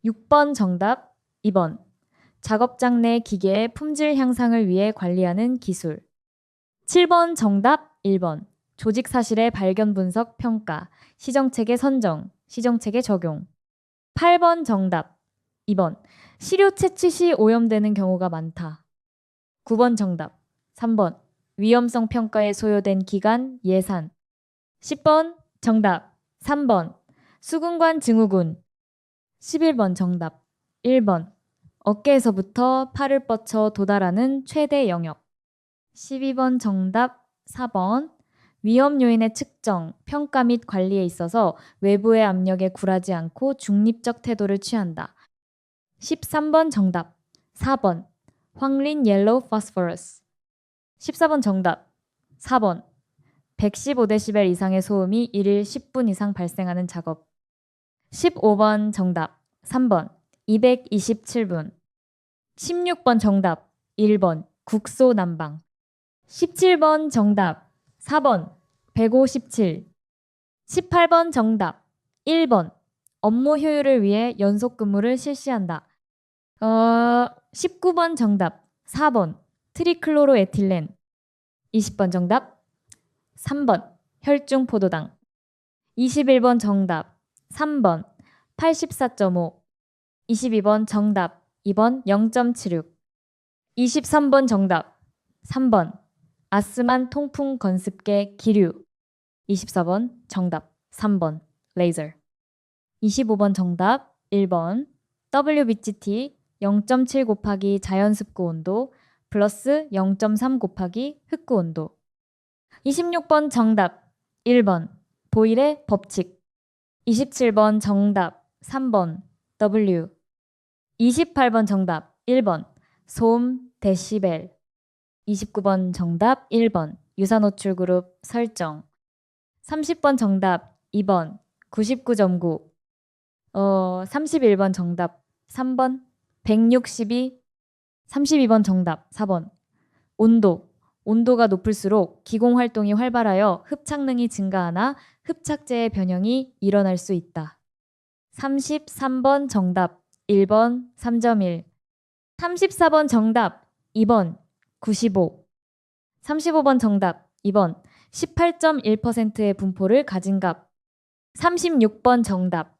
6번 정답. 2번. 작업장 내 기계의 품질 향상을 위해 관리하는 기술. 7번 정답. 1번. 조직 사실의 발견 분석 평가, 시정체계 선정, 시정체계 적용. 8번 정답. 2번. 시료 채취 시 오염되는 경우가 많다. 9번 정답. 3번. 위험성 평가에 소요된 기간, 예산. 10번 정답. 3번. 수근관 증후군. 11번 정답. 1번. 어깨에서부터 팔을 뻗쳐 도달하는 최대 영역. 12번 정답. 4번. 위험 요인의 측정, 평가 및 관리에 있어서 외부의 압력에 굴하지 않고 중립적 태도를 취한다. 13번 정답. 4번. 황린 옐로우 포스포러스. 14번 정답. 4번. 115dB 이상의 소음이 1일 10분 이상 발생하는 작업. 15번 정답. 3번. 227분. 16번 정답. 1번. 국소 난방. 17번 정답. 4번. 157. 18번 정답. 1번. 업무 효율을 위해 연속 근무를 실시한다. 19번 정답. 4번. 트리클로로에틸렌. 20번 정답. 3번. 혈중 포도당. 21번 정답. 3번. 84.5. 22번 정답. 2번 0.76. 23번 정답. 3번. 아스만 통풍 건습계 기류. 24번 정답. 3번. 레이저. 25번 정답. 1번. WBGT 0.7 곱하기 자연습고 온도 플러스 0.3 곱하기 흑고 온도. 26번 정답. 1번. 보일의 법칙. 27번 정답. 3번. W. 28번 정답. 1번. 소음 데시벨. 29번 정답. 1번. 유사노출 그룹 설정. 30번 정답. 2번. 99.9. 31번 정답. 3번. 162. 32번 정답. 4번. 온도. 온도가 높을수록 기공 활동이 활발하여 흡착능이 증가하나 흡착제의 변형이 일어날 수 있다. 33번 정답. 1번 3.1. 34번 정답. 2번 95. 35번 정답. 2번 18.1%의 분포를 가진 값. 36번 정답.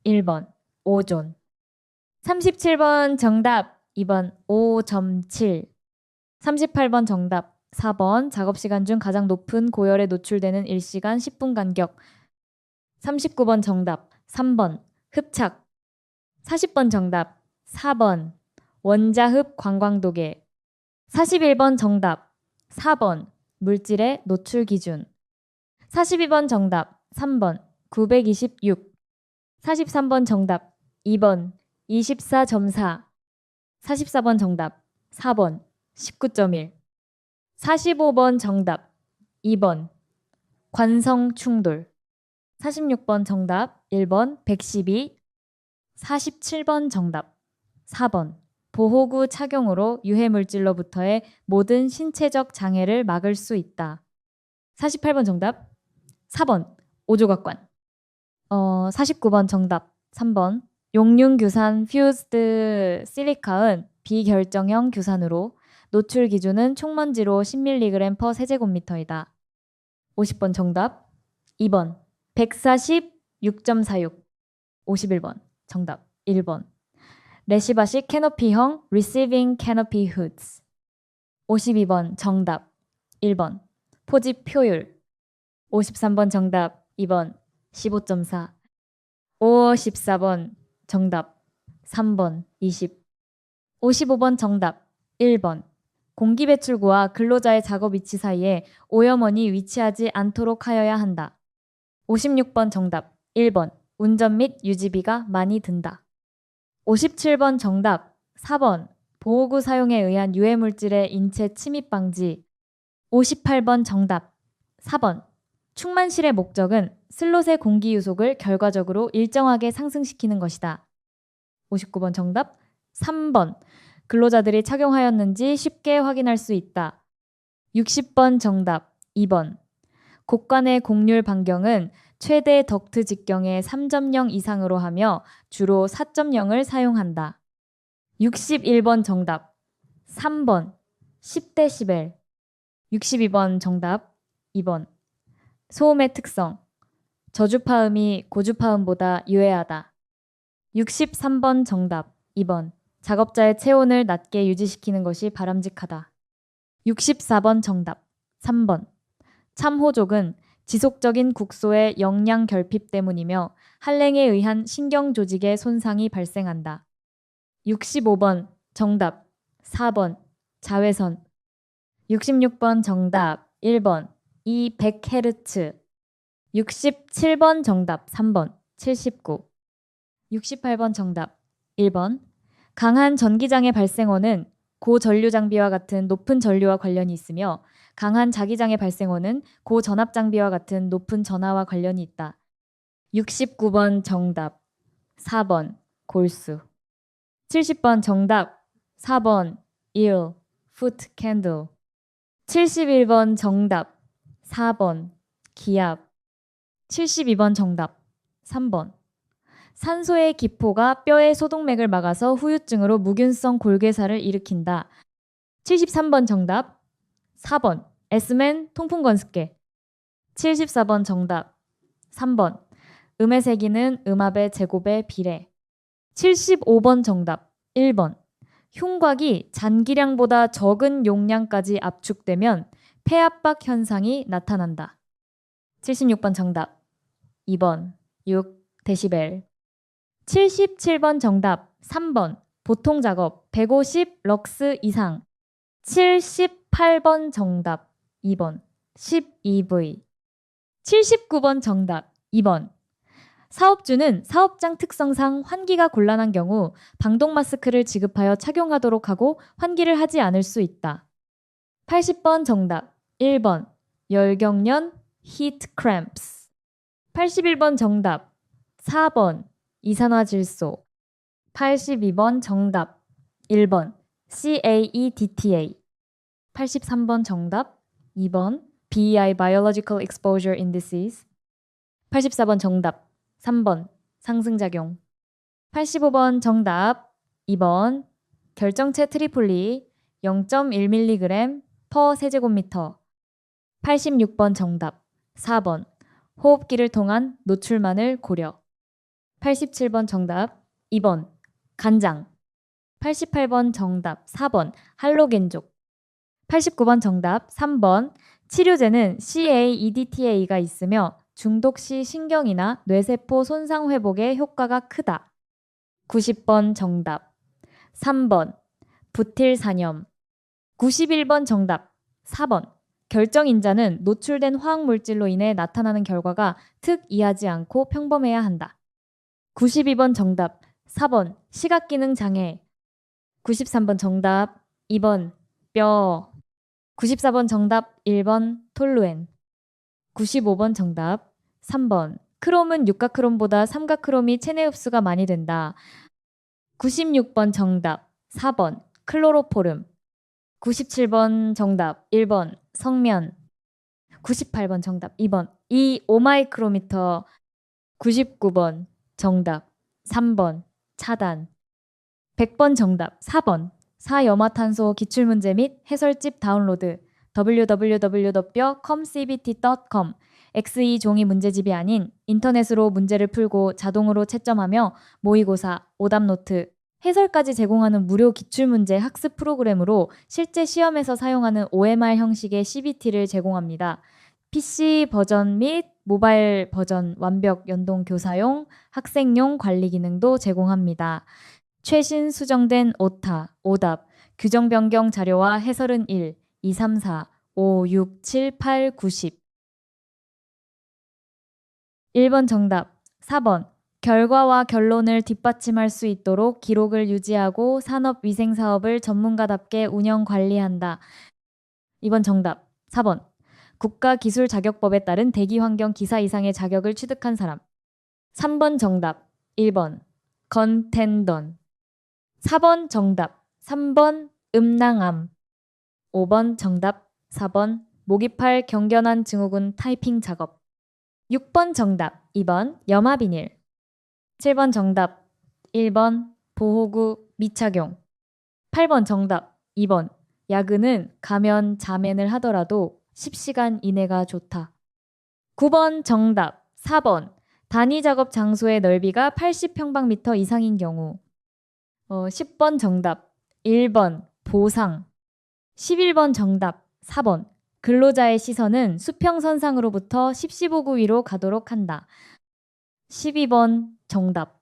1번 오존. 37번 정답. 2번 5.7. 38번 정답. 4번 작업시간 중 가장 높은 고열에 노출되는 1시간 10분 간격. 39번 정답. 3번 흡착. 40번 정답. 4번 원자흡 관광도계. 41번 정답. 4번 물질의 노출 기준. 42번 정답. 3번 926. 43번 정답. 2번 24.4. 44번 정답. 4번 19.1. 45번 정답. 2번 관성 충돌. 46번 정답. 1번 112. 47번 정답. 4번 보호구 착용으로 유해물질로부터의 모든 신체적 장애를 막을 수 있다. 48번 정답. 4번 오조각관. 49번 정답. 3번 용융규산 퓨즈드 실리카은 비결정형 규산으로 노출 기준은 총먼지로 10mg per 세제곱미터이다. 50번 정답. 2번 140 6.46 51번 정답 1번. 레시바식 캐노피형 Receiving Canopy Hoods 52번 정답 1번. 포집 효율 53번 정답 2번 15.4 54번 정답 3번 20 55번 정답 1번. 공기배출구와 근로자의 작업 위치 사이에 오염원이 위치하지 않도록 하여야 한다. 56번 정답 1번. 운전 및 유지비가 많이 든다. 57번 정답 4번. 보호구 사용에 의한 유해물질의 인체 침입 방지 58번 정답 4번. 충만실의 목적은 슬롯의 공기 유속을 결과적으로 일정하게 상승시키는 것이다. 59번 정답 3번. 근로자들이 착용하였는지 쉽게 확인할 수 있다. 60번 정답 2번. 곡간의 곡률 반경은 최대 덕트 직경의 3.0 이상으로 하며 주로 4.0을 사용한다. 61번 정답 3번. 10데시벨 62번 정답 2번. 소음의 특성 저주파음이 고주파음보다 유해하다. 63번 정답 2번. 작업자의 체온을 낮게 유지시키는 것이 바람직하다. 64번 정답 3번. 참호족은 지속적인 국소의 영양 결핍 때문이며 한랭에 의한 신경 조직의 손상이 발생한다. 65번 정답 4번. 자외선 66번 정답 1번. 200Hz 67번 정답 3번. 79 68번 정답 1번. 강한 전기장애 발생원은 고전류 장비와 같은 높은 전류와 관련이 있으며 강한 자기장애 발생원은 고전압 장비와 같은 높은 전하와 관련이 있다. 69번 정답 4번. 골수 70번 정답 4번. 일 foot candle 71번 정답 4번. 기압 72번 정답 3번. 산소의 기포가 뼈의 소동맥을 막아서 후유증으로 무균성 골괴사를 일으킨다. 73번 정답 4번. 에스맨 통풍건습계 74번 정답 3번. 음의 세기는 음압의 제곱에 비례 75번 정답 1번. 흉곽이 잔기량보다 적은 용량까지 압축되면 폐압박 현상이 나타난다. 76번 정답 2번. 6데시벨 77번 정답 3번. 보통 작업 150 럭스 이상 78번 정답 2번. 10EV 79번 정답 2번. 사업주는 사업장 특성상 환기가 곤란한 경우 방독 마스크를 지급하여 착용하도록 하고 환기를 하지 않을 수 있다. 80번 정답 1번. 열경련 heat cramps 81번 정답 4번. 이산화질소 82번 정답 1번. CAEDTA 83번 정답 2번. BEI Biological Exposure Indices 84번 정답 3번. 상승작용 85번 정답 2번. 결정체 트리폴리 0.1mg per 세제곱미터 86번 정답 4번. 호흡기를 통한 노출만을 고려 87번 정답 2번. 간장 88번 정답 4번. 할로겐족 89번 정답 3번. 치료제는 CAEDTA가 있으며 중독 시 신경이나 뇌세포 손상 회복에 효과가 크다. 90번 정답 3번. 부틸사념 91번 정답 4번. 결정인자는 노출된 화학물질로 인해 나타나는 결과가 특이하지 않고 평범해야 한다. 92번 정답 4번. 시각기능 장애 93번 정답 2번. 뼈 94번 정답 1번. 톨루엔 95번 정답 3번. 크롬은 육각크롬보다 삼각크롬이 체내 흡수가 많이 된다. 96번 정답 4번. 클로로포름 97번 정답 1번. 성면 98번 정답 2번. 이 오마이크로미터 99번 정답 3번. 차단 100번 정답 4번. 사염화탄소 기출문제 및 해설집 다운로드 www.comcbt.com X2 종이 문제집이 아닌 인터넷으로 문제를 풀고 자동으로 채점하며 모의고사, 오답노트, 해설까지 제공하는 무료 기출문제 학습 프로그램으로 실제 시험에서 사용하는 OMR 형식의 CBT를 제공합니다. PC 버전 및 모바일 버전 완벽 연동 교사용, 학생용 관리 기능도 제공합니다. 최신 수정된 오타, 오답, 규정 변경 자료와 해설은 1, 2, 3, 4, 5, 6, 7, 8, 9, 10. 1번 정답. 4번. 결과와 결론을 뒷받침할 수 있도록 기록을 유지하고 산업위생사업을 전문가답게 운영 관리한다. 2번 정답. 4번. 국가기술자격법에 따른 대기환경 기사 이상의 자격을 취득한 사람. 3번 정답. 1번. 건텐던. 4번 정답. 3번 음낭암. 5번 정답. 4번 모기팔 경견한 증후군 타이핑 작업. 6번 정답. 2번 염화비닐. 7번 정답. 1번 보호구 미착용. 8번 정답. 2번 야근은 가면 자면을 하더라도 10시간 이내가 좋다. 9번 정답. 4번 단위 작업 장소의 넓이가 80평방미터 이상인 경우. 10번 정답. 1번 보상. 11번 정답. 4번 근로자의 시선은 수평선상으로부터 10시보구 위로 가도록 한다. 12번 정답.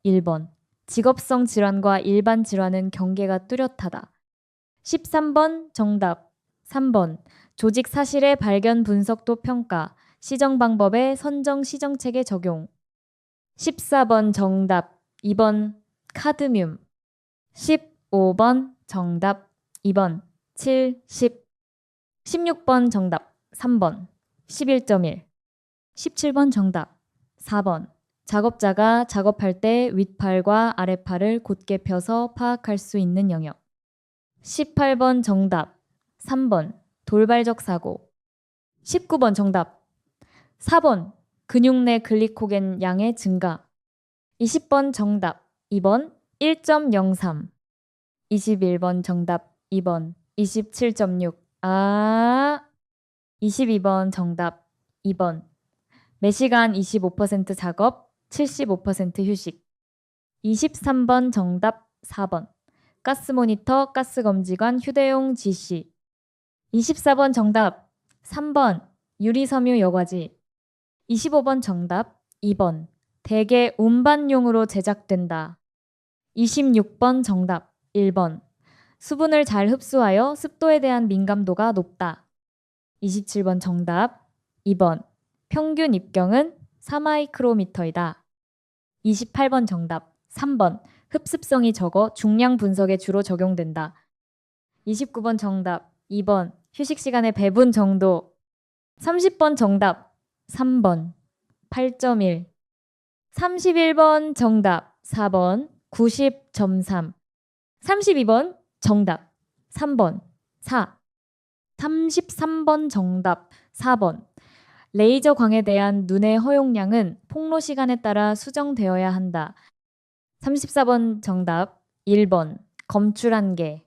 1번 직업성 질환과 일반 질환은 경계가 뚜렷하다. 13번 정답. 3번 조직 사실의 발견 분석도 평가, 시정 방법의 선정 시정체계 적용. 14번 정답. 2번 카드뮴. 15번 정답. 2번 7, 10. 16번 정답. 3번 11.1. 17번 정답. 4번 작업자가 작업할 때 윗팔과 아랫팔을 곧게 펴서 파악할 수 있는 영역. 18번 정답. 3번 돌발적 사고. 19번 정답. 4번 근육 내 글리코겐 양의 증가. 20번 정답. 2번 1.03. 21번 정답. 2번 27.6. 22번 정답. 2번 매시간 25% 작업, 75% 휴식. 23번 정답. 4번 가스 모니터, 가스 검지관, 휴대용 지시. 24번 정답. 3번 유리섬유 여과지. 25번 정답. 2번 대개 운반용으로 제작된다. 26번 정답. 1번 수분을 잘 흡수하여 습도에 대한 민감도가 높다. 27번 정답. 2번 평균 입경은 4마이크로미터이다. 28번 정답. 3번 흡습성이 적어 중량 분석에 주로 적용된다. 29번 정답. 2번 휴식 시간의 배분 정도. 30번 정답. 3번 8.1. 31번 정답. 4번 90.3. 32번 정답. 3번 4. 33번 정답. 4번 레이저 광에 대한 눈의 허용량은 폭로 시간에 따라 수정되어야 한다. 34번 정답. 1번 검출한 개.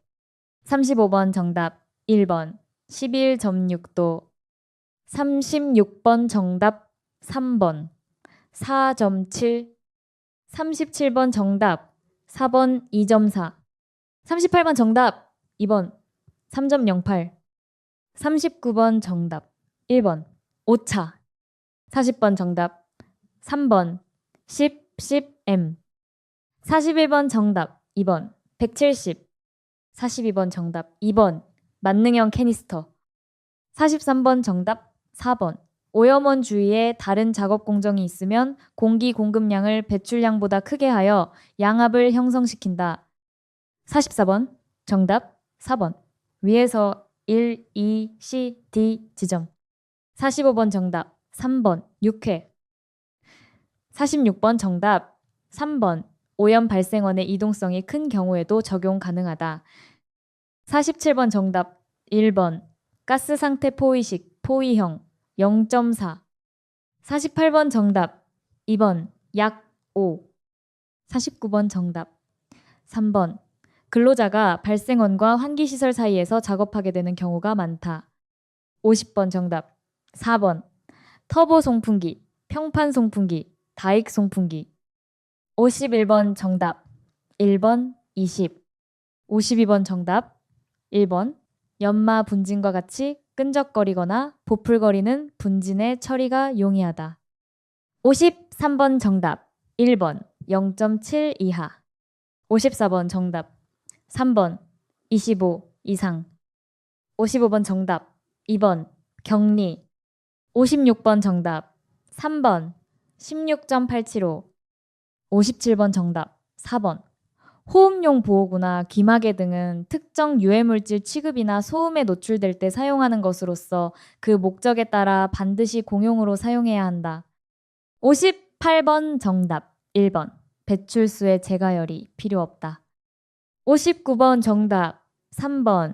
35번 정답. 1번 11.6도. 36번 정답. 3번 4.7. 37번 정답. 4번 2.4. 38번 정답. 2번 3.08. 39번 정답. 1번 오차. 40번 정답. 3번 10M. 41번 정답. 2번 170. 42번 정답. 2번 만능형 캐니스터. 43번 정답. 4번 오염원 주위에 다른 작업 공정이 있으면 공기 공급량을 배출량보다 크게 하여 양압을 형성시킨다. 44번 정답. 4번 위에서 1, 2, C, D 지점. 45번 정답. 3번 6회. 46번 정답. 3번 오염 발생원의 이동성이 큰 경우에도 적용 가능하다. 47번 정답. 1번 가스 상태 포위식 포위형 0.4. 48번 정답. 2번 약 5. 49번 정답. 3번 근로자가 발생원과 환기시설 사이에서 작업하게 되는 경우가 많다. 50번 정답. 4번 터보 송풍기, 평판 송풍기, 다익 송풍기. 51번 정답 1번 20. 52번 정답 1번 연마 분진과 같이 끈적거리거나 보풀거리는 분진의 처리가 용이하다. 53번 정답 1번 0.7 이하. 54번 정답 3번 25 이상. 55번 정답 2번 격리. 56번 정답 3번 16.875. 57번 정답 4번 호흡용 보호구나 귀마개 등은 특정 유해물질 취급이나 소음에 노출될 때 사용하는 것으로서 그 목적에 따라 반드시 공용으로 사용해야 한다. 58번 정답 1번 배출수의 제가열이 필요 없다. 59번 정답 3번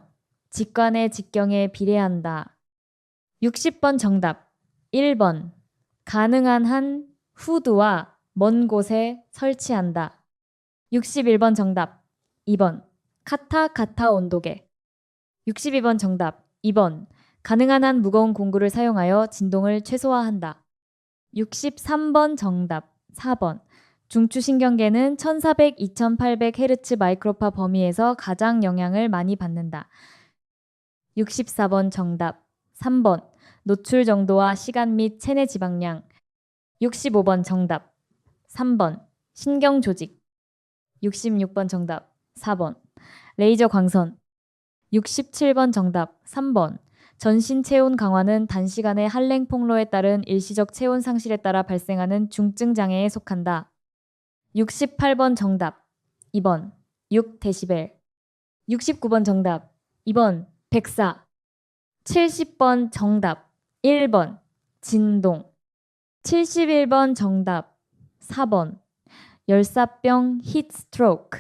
직관의 직경에 비례한다. 60번 정답 1번 가능한 한 후드와 먼 곳에 설치한다. 61번 정답 2번 카타 온도계. 62번 정답 2번 가능한 한 무거운 공구를 사용하여 진동을 최소화한다. 63번 정답 4번 중추신경계는 1400, 2800Hz 마이크로파 범위에서 가장 영향을 많이 받는다. 64번 정답 3번 노출 정도와 시간 및 체내 지방량. 65번 정답 3번 신경 조직. 66번 정답 4번 레이저 광선. 67번 정답 3번 전신 체온 강화는 단시간의 한랭 폭로에 따른 일시적 체온 상실에 따라 발생하는 중증 장애에 속한다. 68번 정답 2번 6데시벨. 69번 정답 2번 백사. 70번 정답 1번 진동. 71번 정답 4번 열사병 히트스트로크.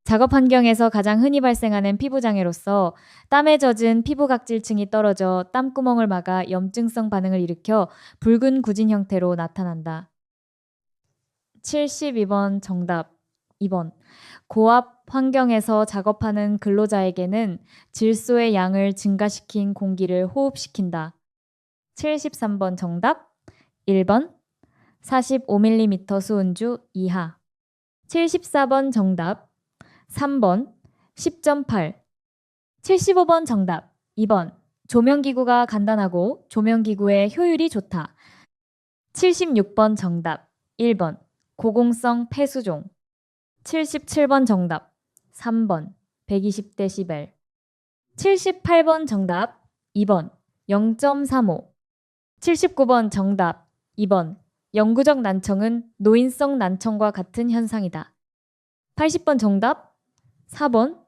작업 환경에서 가장 흔히 발생하는 피부장애로서 땀에 젖은 피부 각질층이 떨어져 땀구멍을 막아 염증성 반응을 일으켜 붉은 구진 형태로 나타난다. 72번 정답 2번 고압 환경에서 작업하는 근로자에게는 질소의 양을 증가시킨 공기를 호흡시킨다. 73번 정답 1번 45mm 수은주 이하. 74번 정답 3번 10.8. 75번 정답 2번 조명기구가 간단하고 조명기구의 효율이 좋다. 76번 정답 1번 고공성 폐수종. 77번 정답 3번 120데시벨. 78번 정답 2번 0.35. 79번 정답 2번 영구적 난청은 노인성 난청과 같은 현상이다. 80번 정답 4번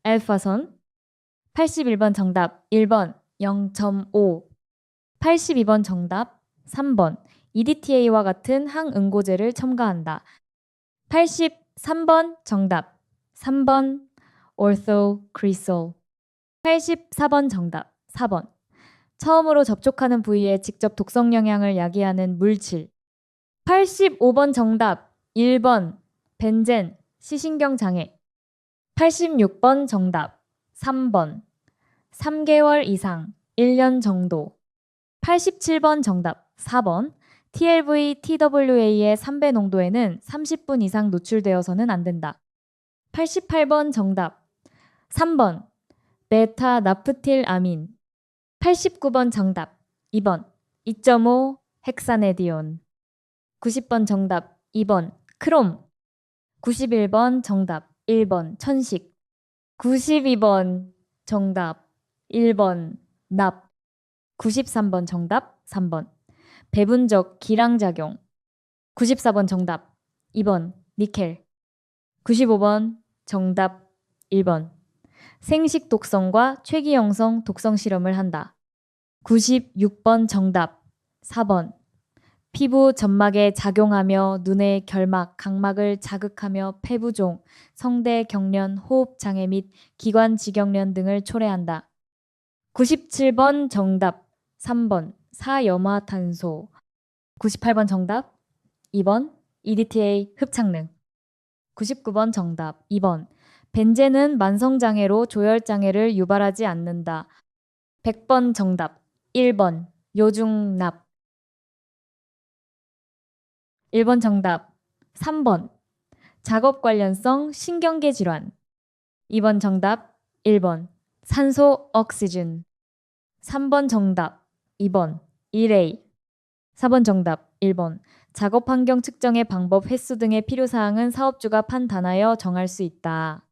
알파선. 81번 정답 1번 0.5. 82번 정답 3번 EDTA와 같은 항응고제를 첨가한다. 83번 정답 3번 orthocresol. 84번 정답 4번 처음으로 접촉하는 부위에 직접 독성 영향을 야기하는 물질. 85번 정답 1번 벤젠 시신경 장애. 86번 정답 3번 3개월 이상 1년 정도. 87번 정답 4번 TLV, TWA의 3배 농도에는 30분 이상 노출되어서는 안 된다. 88번 정답 3번 베타 나프틸아민. 89번 정답 2번 2.5 헥사네디온. 90번 정답 2번 크롬. 91번 정답 1번 천식. 92번 정답 1번 납. 93번 정답 3번 배분적 기량작용. 94번 정답 2번 니켈. 95번 정답 1번 생식 독성과 최기영성 독성 실험을 한다. 96번 정답 4번 피부 점막에 작용하며 눈의 결막, 각막을 자극하며 폐부종, 성대 경련, 호흡 장애 및 기관 지경련 등을 초래한다. 97번 정답 3번 사염화탄소. 98번 정답 2번 EDTA 흡착능. 99번 정답 2번 벤젠은 만성장애로 조혈장애를 유발하지 않는다. 100번 정답 1번 요중납. 1번 정답 3번 작업 관련성 신경계 질환. 2번 정답 1번 산소 억시즌. 3번 정답 2번 일레이. 4번 정답 1번 작업 환경 측정의 방법, 횟수 등의 필요사항은 사업주가 판단하여 정할 수 있다.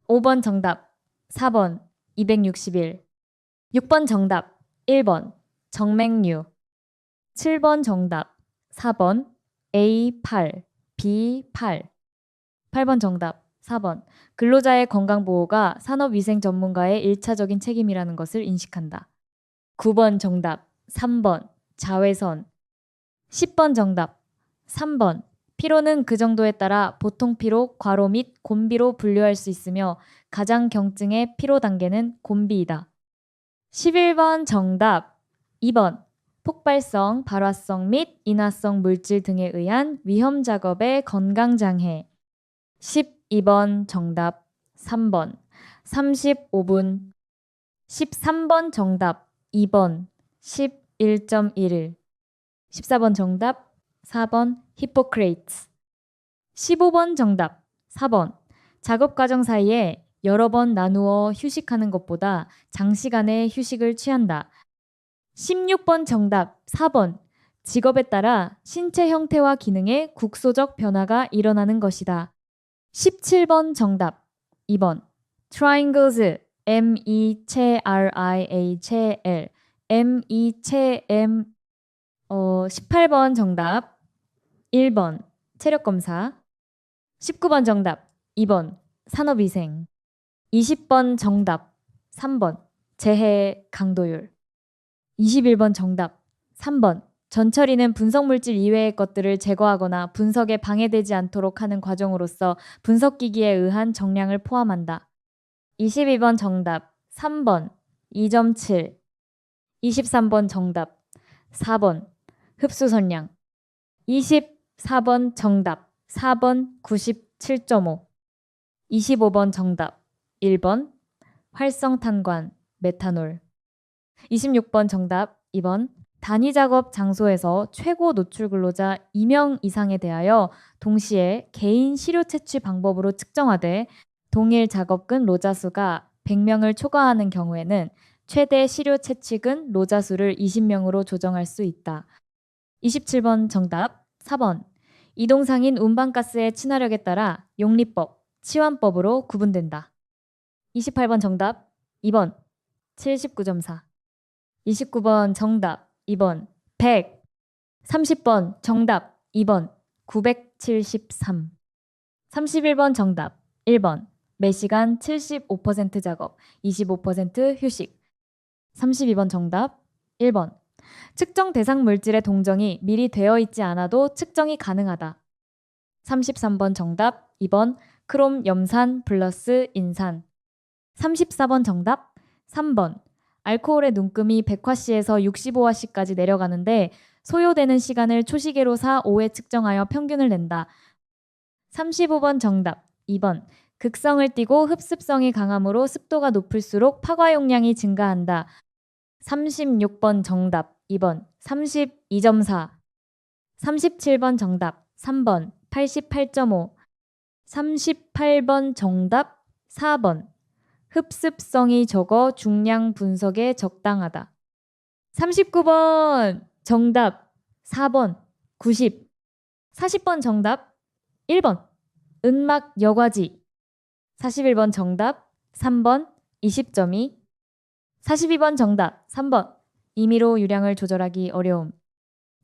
5번 정답 4번 261. 6번 정답 1번 정맥류. 7번 정답 4번 A8, B8. 8번 정답 4번 근로자의 건강보호가 산업위생 전문가의 1차적인 책임이라는 것을 인식한다. 9번 정답 3번 자외선. 10번 정답 3번 피로는 그 정도에 따라 보통 피로, 과로 및 곤비로 분류할 수 있으며 가장 경증의 피로 단계는 곤비이다. 11번 정답 2번 폭발성, 발화성 및 인화성 물질 등에 의한 위험 작업의 건강장애. 12번 정답 3번 35분. 13번 정답 2번 11.1일. 14번 정답 4번 히포크레이트. 15번 정답 4번 작업 과정 사이에 여러 번 나누어 휴식하는 것보다 장시간의 휴식을 취한다. 16번 정답 4번 직업에 따라 신체 형태와 기능에 국소적 변화가 일어나는 것이다. 17번 정답 2번 triangles M-E-T-R-I-A-L M-E-T-M. 18번 정답 1번 체력검사. 19번 정답 2번 산업위생. 20번 정답 3번 재해 강도율. 21번 정답 3번 전처리는 분석물질 이외의 것들을 제거하거나 분석에 방해되지 않도록 하는 과정으로서 분석기기에 의한 정량을 포함한다. 22번 정답 3번 2.7. 23번 정답 4번 흡수선량. 24번 정답 4번 97.5. 25번 정답 1번 활성탄관 메탄올. 26번 정답 2번 단위작업 장소에서 최고 노출 근로자 2명 이상에 대하여 동시에 개인 시료 채취 방법으로 측정하되 동일 작업근 로자 수가 100명을 초과하는 경우에는 최대 시료 채취근 로자 수를 20명으로 조정할 수 있다. 27번 정답 4번 이동상인 운반가스의 친화력에 따라 용리법, 치환법으로 구분된다. 28번 정답 2번 79.4. 29번 정답 2번 100. 30번 정답 2번 973. 31번 정답 1번 매시간 75% 작업, 25% 휴식. 32번 정답 1번 측정 대상 물질의 동정이 미리 되어 있지 않아도 측정이 가능하다. 33번 정답 2번 크롬 염산 플러스 인산. 34번 정답 3번 알코올의 눈금이 100화씨에서 65화씨까지 내려가는데 소요되는 시간을 초시계로 4,5에 측정하여 평균을 낸다. 35번 정답 2번 극성을 띠고 흡습성이 강하므로 습도가 높을수록 파과 용량이 증가한다. 36번 정답 2번 32.4. 37번 정답 3번 88.5. 38번 정답 4번 흡습성이 적어 중량 분석에 적당하다. 39번 정답 4번 90. 40번 정답 1번 은막 여과지. 41번 정답 3번 20.2. 42번 정답 3번 임의로 유량을 조절하기 어려움.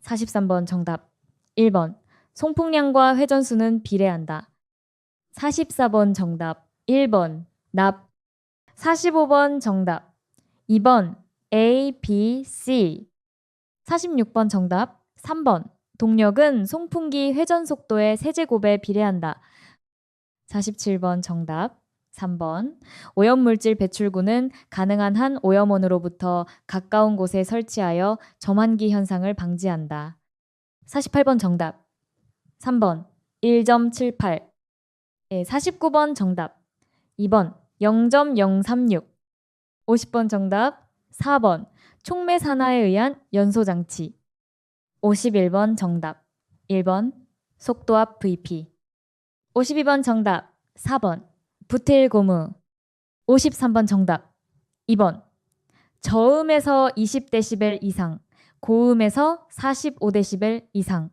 43번 정답 1번 송풍량과 회전수는 비례한다. 44번 정답 1번 납. 45번 정답 2번 A, B, C. 46번 정답 3번 동력은 송풍기 회전 속도의 세제곱에 비례한다. 47번 정답 3번 오염물질 배출구는 가능한 한 오염원으로부터 가까운 곳에 설치하여 점환기 현상을 방지한다. 48번 정답 3번 1.78. 49번 정답 2번 0.036. 50번 정답 4번 촉매 산화에 의한 연소장치. 51번 정답 1번 속도압 VP. 52번 정답 4번 부틸 고무. 53번 정답 2번 저음에서 20dB 이상, 고음에서 45dB 이상.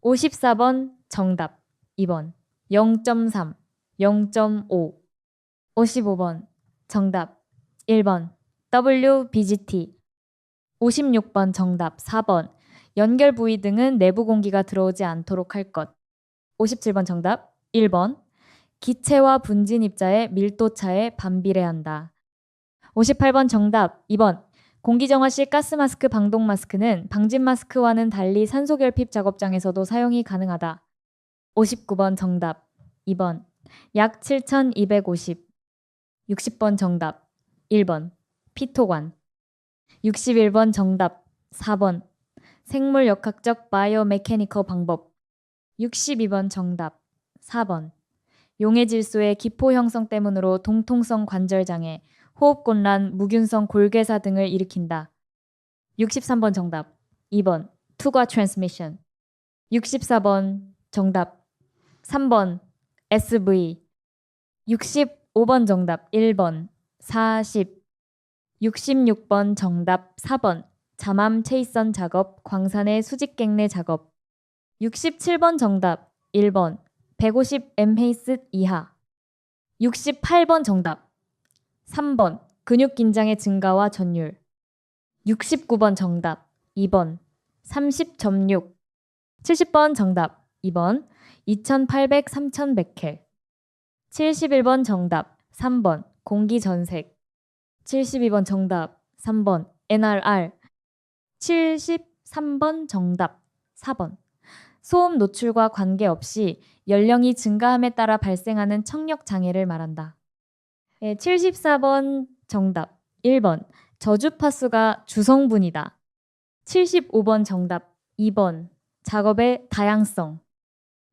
54번 정답 2번 0.3, 0.5. 55번 정답 1번 WBGT. 56번 정답 4번 연결 부위 등은 내부 공기가 들어오지 않도록 할 것. 57번 정답 1번 기체와 분진 입자의 밀도 차에 반비례한다. 58번 정답 2번 공기정화실 가스마스크 방독 마스크는 방진 마스크와는 달리 산소 결핍 작업장에서도 사용이 가능하다. 59번 정답 2번 약 7250. 60번 정답 1번 피토관. 61번 정답 4번 생물역학적 바이오메케니컬 방법. 62번 정답 4번 용해 질소의 기포 형성 때문으로 동통성 관절장애, 호흡곤란, 무균성 골괴사 등을 일으킨다. 63번 정답 2번 투과 트랜스미션. 64번 정답 3번 SV. 65번 정답 1번 40. 66번 정답 4번 잠암 체이선 작업, 광산의 수직갱내 작업. 67번 정답 1번 150mHz 이하. 68번 정답 3번 근육 긴장의 증가와 전율. 69번 정답 2번 30.6. 70번 정답 2번 2800, 3100켈. 71번 정답 3번 공기전색. 72번 정답 3번 NRR. 73번 정답 4번 소음 노출과 관계없이 연령이 증가함에 따라 발생하는 청력 장애를 말한다. 74번 정답 1번 저주파수가 주성분이다. 75번 정답 2번 작업의 다양성.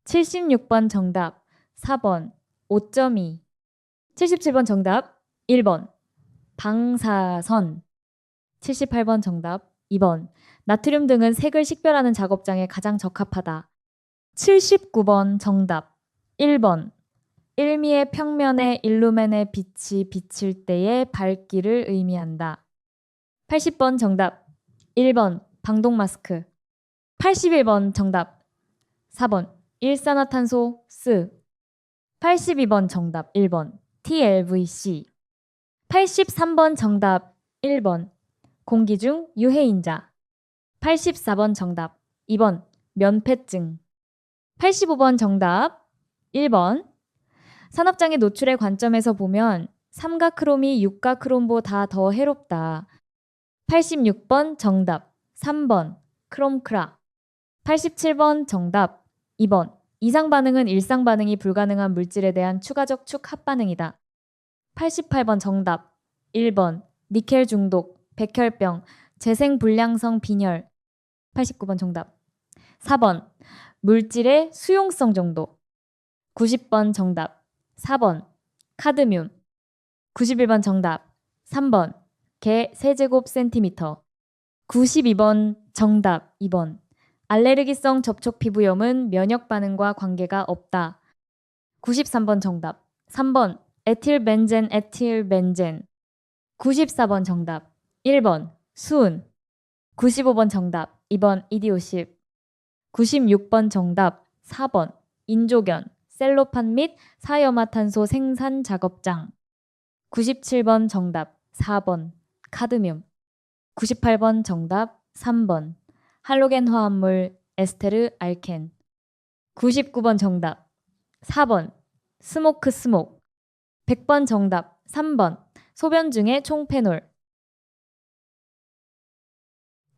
76번 정답 4번 5.2. 77번 정답 1번 방사선. 78번 정답 2번 나트륨 등은 색을 식별하는 작업장에 가장 적합하다. 79번 정답 1번 1미의 평면에 일루멘의 빛이 비칠 때의 밝기를 의미한다. 80번 정답 1번 방독 마스크. 81번 정답 4번 일산화탄소 스. 82번 정답 1번 TLVC. 83번 정답 1번 공기 중 유해인자. 84번 정답 2번 면폐증. 85번 정답 1번 산업장애 노출의 관점에서 보면 삼가크롬이 육가크롬보다 더 해롭다. 86번 정답 3번 크롬크라. 87번 정답 2번 이상 반응은 일상 반응이 불가능한 물질에 대한 추가적 축 합반응이다. 88번 정답 1번 니켈 중독, 백혈병, 재생불량성 빈혈. 89번 정답 4번 물질의 수용성 정도. 90번 정답 4번 카드뮴. 91번 정답 3번 개 세제곱센티미터. 92번 정답 2번 알레르기성 접촉 피부염은 면역 반응과 관계가 없다. 93번 정답 3번 에틸벤젠 에틸벤젠. 94번 정답 1번 수은. 95번 정답 2번 이디오십. 96번 정답 4번 인조견, 셀로판 및 사이화탄소 생산 작업장. 97번 정답 4번 카드뮴. 98번 정답 3번 할로겐 화합물 에스테르 알켄. 99번 정답 4번 스모크 스목. 100번 정답 3번 소변 중의 총페놀.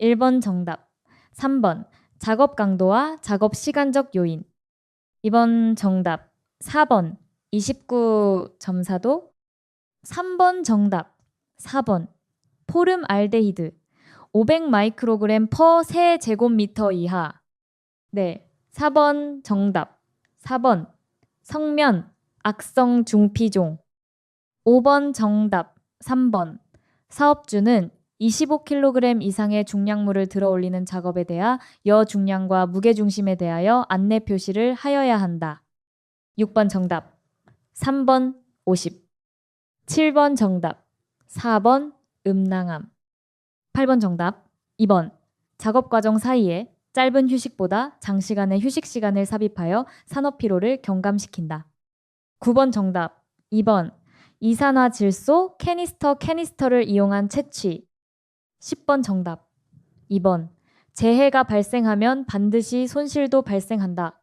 1번 정답 3번 작업 강도와 작업 시간적 요인. 2번 정답 4번 29.4도. 3번 정답 4번 포름알데히드 500 마이크로그램 퍼 세제곱미터 이하. 네, 4번 정답 4번 성면 악성 중피종. 5번 정답 3번 사업주는 25kg 이상의 중량물을 들어 올리는 작업에 대하 여 중량과 무게 중심에 대하여 안내 표시를 하여야 한다. 6번 정답 3번 50. 7번 정답 4번 음낭함. 8번 정답 2번 작업 과정 사이에 짧은 휴식보다 장시간의 휴식 시간을 삽입하여 산업 피로를 경감시킨다. 9번 정답 2번 이산화질소 캐니스터를 이용한 채취. 10번 정답 2번 재해가 발생하면 반드시 손실도 발생한다.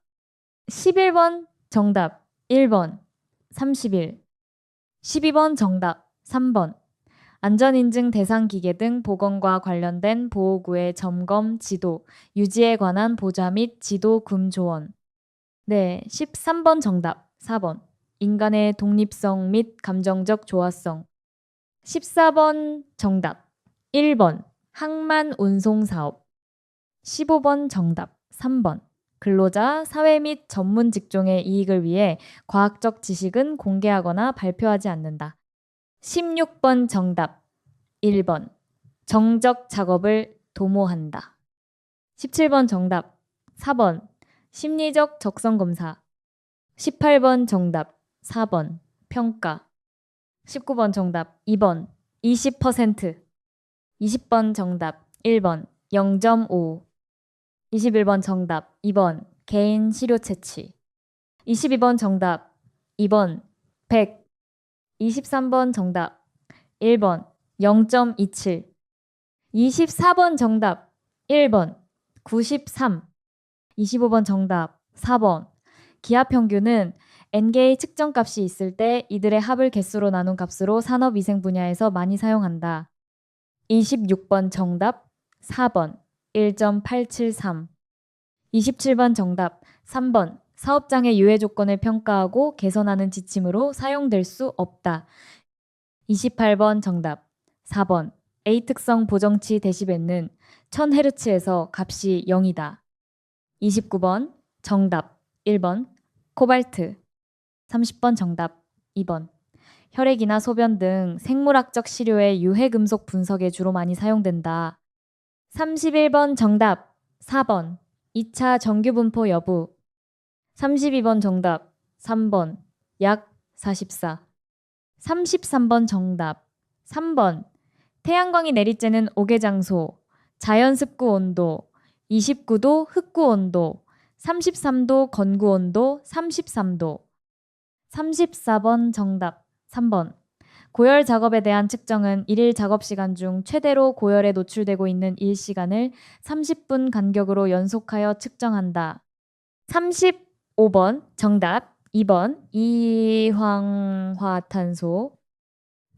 11번 정답 1번 30일. 12번 정답 3번 안전인증 대상 기계 등 보건과 관련된 보호구의 점검, 지도, 유지에 관한 보좌 및 지도 금조원. 네, 13번 정답 4번 인간의 독립성 및 감정적 조화성. 14번 정답 1번 항만 운송 사업. 15번 정답 3번 근로자, 사회 및 전문 직종의 이익을 위해 과학적 지식은 공개하거나 발표하지 않는다. 16번 정답 1번 정적 작업을 도모한다. 17번 정답 4번 심리적 적성 검사. 18번 정답 4번 평가. 19번 정답 2번 20%. 20번 정답 1번 0.5. 21번 정답 2번 개인 시료 채취. 22번 정답 2번 100. 23번 정답 1번 0.27. 24번 정답 1번 93. 25번 정답 4번 기압 평균은 N개의 측정값이 있을 때 이들의 합을 개수로 나눈 값으로 산업위생 분야에서 많이 사용한다. 26번 정답 4번 1.873. 27번 정답 3번 사업장의 유해 조건을 평가하고 개선하는 지침으로 사용될 수 없다. 28번 정답 4번 A특성 보정치 데시벨은 1000Hz에서 값이 0이다. 29번 정답 1번 코발트. 30번 정답 2번 혈액이나 소변 등 생물학적 시료의 유해 금속 분석에 주로 많이 사용된다. 31번 정답 4번 2차 정규 분포 여부. 32번 정답 3번 약 44. 33번 정답 3번 태양광이 내리쬐는 옥외 장소, 자연 습구 온도, 29도 흑구 온도, 33도 건구 온도, 33도. 34번 정답 3번 고열 작업에 대한 측정은 일일 작업 시간 중 최대로 고열에 노출되고 있는 일 시간을 30분 간격으로 연속하여 측정한다. 35번 정답 2번 이황화탄소.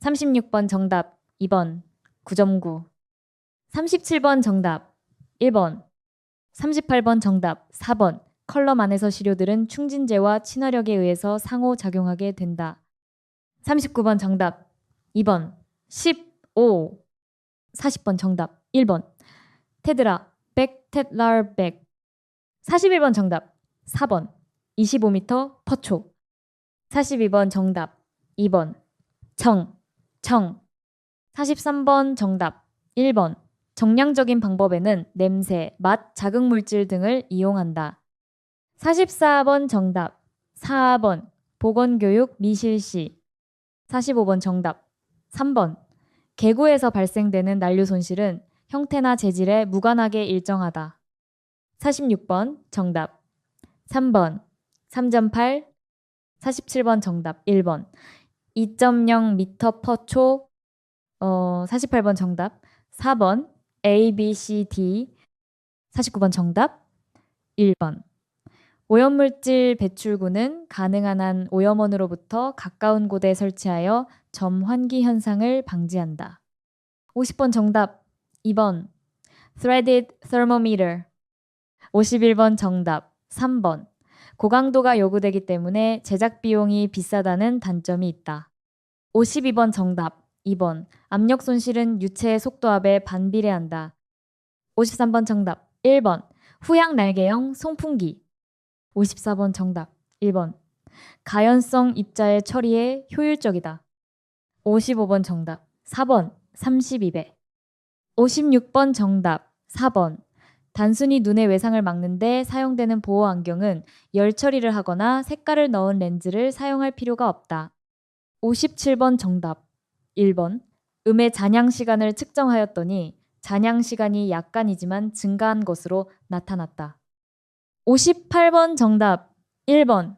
36번 정답 2번 9.9. 37번 정답 1번. 38번 정답 4번 컬럼 안에서 시료들은 충진제와 친화력에 의해서 상호작용하게 된다. 39번 정답 2번 15. 40번 정답 1번 테드라 백. 41번 정답 4번 25m 퍼초. 42번 정답 2번 청. 43번 정답 1번 정량적인 방법에는 냄새, 맛, 자극물질 등을 이용한다. 44번 정답 4번 보건교육 미실시. 45번 정답 3번 개구에서 발생되는 난류 손실은 형태나 재질에 무관하게 일정하다. 46번 정답 3번 3.8. 47번 정답 1번 2.0m per 초. 48번 정답 4번 A, B, C, D. 49번 정답 1번 오염물질 배출구는 가능한 한 오염원으로부터 가까운 곳에 설치하여 점 환기 현상을 방지한다. 50번 정답 2번 Threaded thermometer. 51번 정답 3번 고강도가 요구되기 때문에 제작 비용이 비싸다는 단점이 있다. 52번 정답 2번 압력 손실은 유체의 속도압에 반비례한다. 53번 정답 1번 후양 날개형 송풍기. 54번 정답 1번 가연성 입자의 처리에 효율적이다. 55번 정답 4번 32배. 56번 정답 4번. 단순히 눈의 외상을 막는데 사용되는 보호 안경은 열 처리를 하거나 색깔을 넣은 렌즈를 사용할 필요가 없다. 57번 정답 1번. 음의 잔향 시간을 측정하였더니 잔향 시간이 약간이지만 증가한 것으로 나타났다. 58번 정답 1번.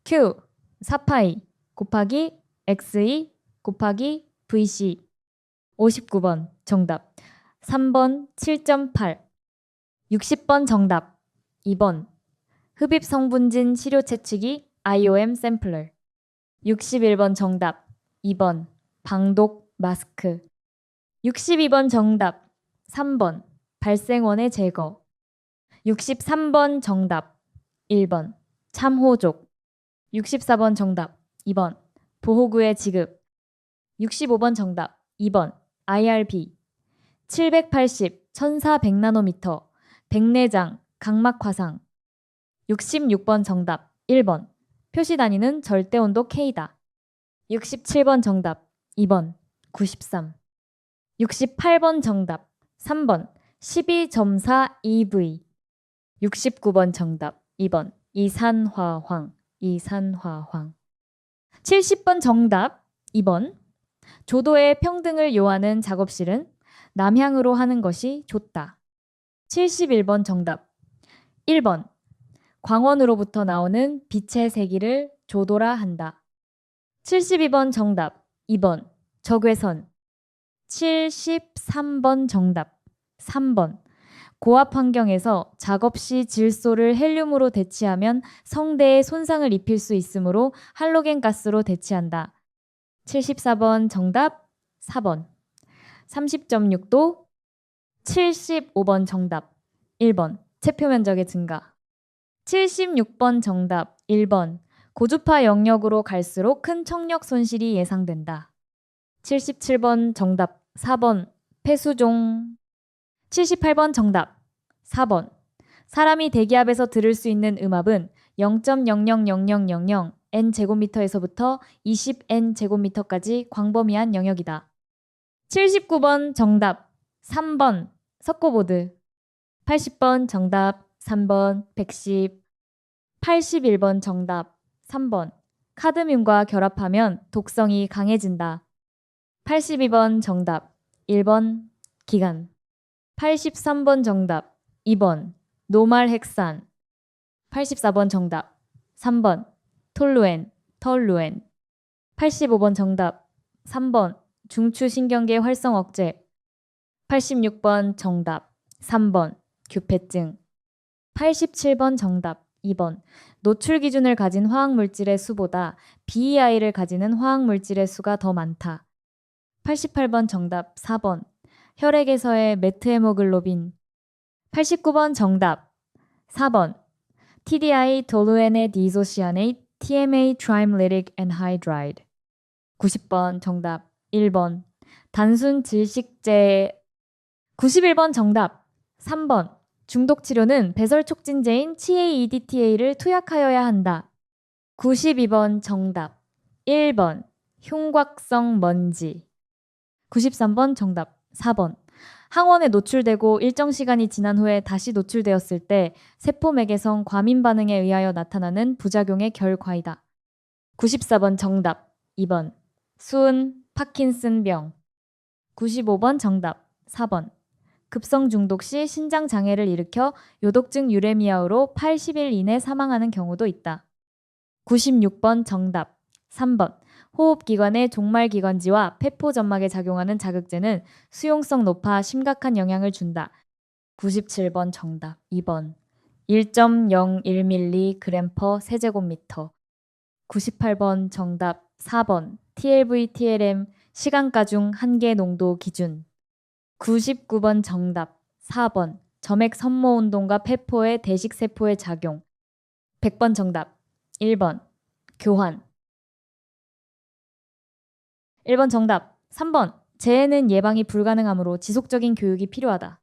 Q 4파이 곱하기 XE 곱하기 VC. 59번 정답 3번 7.8. 60번 정답 2번. 흡입 성분진 시료 채취기 IOM 샘플러. 61번 정답 2번. 방독 마스크. 62번 정답 3번. 발생원의 제거. 63번 정답 1번. 참호족. 64번 정답 2번. 보호구의 지급. 65번 정답 2번. IRB. 780, 1400나노미터, 백내장, 각막 화상. 66번 정답 1번. 표시 단위는 절대온도 K다. 67번 정답 2번. 93. 68번 정답 3번. 12.4 EV. 69번 정답 2번. 이산화황. 70번 정답 2번. 조도의 평등을 요하는 작업실은 남향으로 하는 것이 좋다. 71번 정답 1번. 광원으로부터 나오는 빛의 세기를 조도라 한다. 72번 정답 2번. 적외선. 73번 정답 3번. 고압 환경에서 작업 시 질소를 헬륨으로 대치하면 성대에 손상을 입힐 수 있으므로 할로겐 가스로 대치한다. 74번 정답 4번. 30.6도. 75번 정답 1번. 체표 면적의 증가. 76번 정답 1번. 고주파 영역으로 갈수록 큰 청력 손실이 예상된다. 77번 정답 4번. 폐수종. 78번 정답 4번. 사람이 대기압에서 들을 수 있는 음압은 0.000000 N제곱미터에서부터 20N제곱미터까지 광범위한 영역이다. 79번 정답 3번. 석고보드. 80번 정답 3번. 110. 81번 정답 3번. 카드뮴과 결합하면 독성이 강해진다. 82번 정답 1번. 기간. 83번 정답 2번. 노말헥산. 84번 정답 3번. 톨루엔, 털루엔. 85번 정답 3번. 중추신경계 활성 억제. 86번 정답 3번. 규폐증. 87번 정답 2번. 노출 기준을 가진 화학물질의 수보다 BEI를 가지는 화학물질의 수가 더 많다. 88번 정답 4번. 혈액에서의 메트헤모글로빈. 89번 정답 4번. TDI toluene diisocyanate TMA triamylitic anhydride. 90번 정답 1번. 단순 질식제. 91번 정답 3번. 중독 치료는 배설 촉진제인 CAEDTA를 투약하여야 한다. 92번 정답 1번. 흉곽성 먼지. 93번 정답 4번. 항원에 노출되고 일정 시간이 지난 후에 다시 노출되었을 때 세포맥에성 과민 반응에 의하여 나타나는 부작용의 결과이다. 94번 정답 2번. 수은 파킨슨병. 95번 정답 4번. 급성 중독 시 신장 장애를 일으켜 요독증 유레미아로 80일 이내 사망하는 경우도 있다. 96번 정답 3번. 호흡기관의 종말기관지와 폐포점막에 작용하는 자극제는 수용성 높아 심각한 영향을 준다. 97번 정답 2번. 1.01mg/세제곱미터 세제곱미터. 98번 정답 4번. TLV, TLM 시간가 중 한계 농도 기준. 99번 정답 4번. 점액 선모 운동과 폐포의 대식세포의 작용. 100번 정답 1번. 교환. 1번 정답 3번. 재해는 예방이 불가능하므로 지속적인 교육이 필요하다.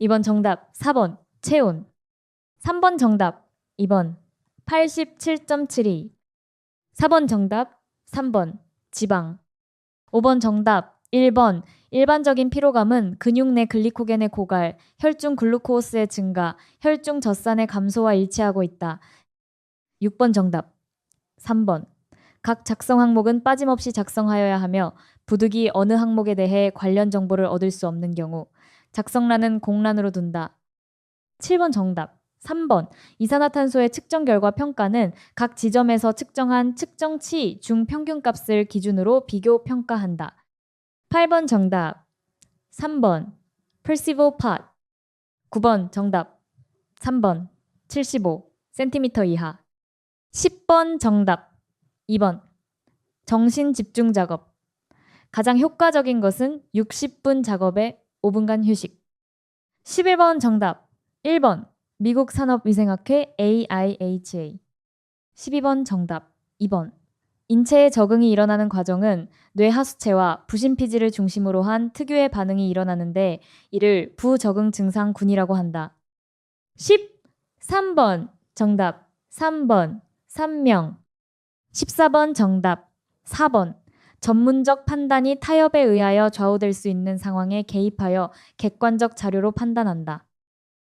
2번 정답 4번. 체온. 3번 정답 2번. 87.72. 4번 정답 3번. 지방. 5번 정답 1번 일반적인 피로감은 근육 내 글리코겐의 고갈, 혈중 글루코스의 증가, 혈중 젖산의 감소와 일치하고 있다. 6번 정답. 3번. 각 작성 항목은 빠짐없이 작성하여야 하며 부득이 어느 항목에 대해 관련 정보를 얻을 수 없는 경우 작성란은 공란으로 둔다. 7번 정답. 3번. 이산화탄소의 측정 결과 평가는 각 지점에서 측정한 측정치 중 평균값을 기준으로 비교 평가한다. 8번 정답. 3번. percival part. 9번 정답. 3번. 75cm 이하. 10번 정답. 2번. 정신 집중 작업. 가장 효과적인 것은 60분 작업에 5분간 휴식. 11번 정답. 1번. 미국 산업위생학회 AIHA. 12번 정답. 2번. 인체의 적응이 일어나는 과정은 뇌 하수체와 부신피질을 중심으로 한 특유의 반응이 일어나는데 이를 부적응 증상군이라고 한다. 13번 정답. 3번. 산명. 14번 정답. 4번. 전문적 판단이 타협에 의하여 좌우될 수 있는 상황에 개입하여 객관적 자료로 판단한다.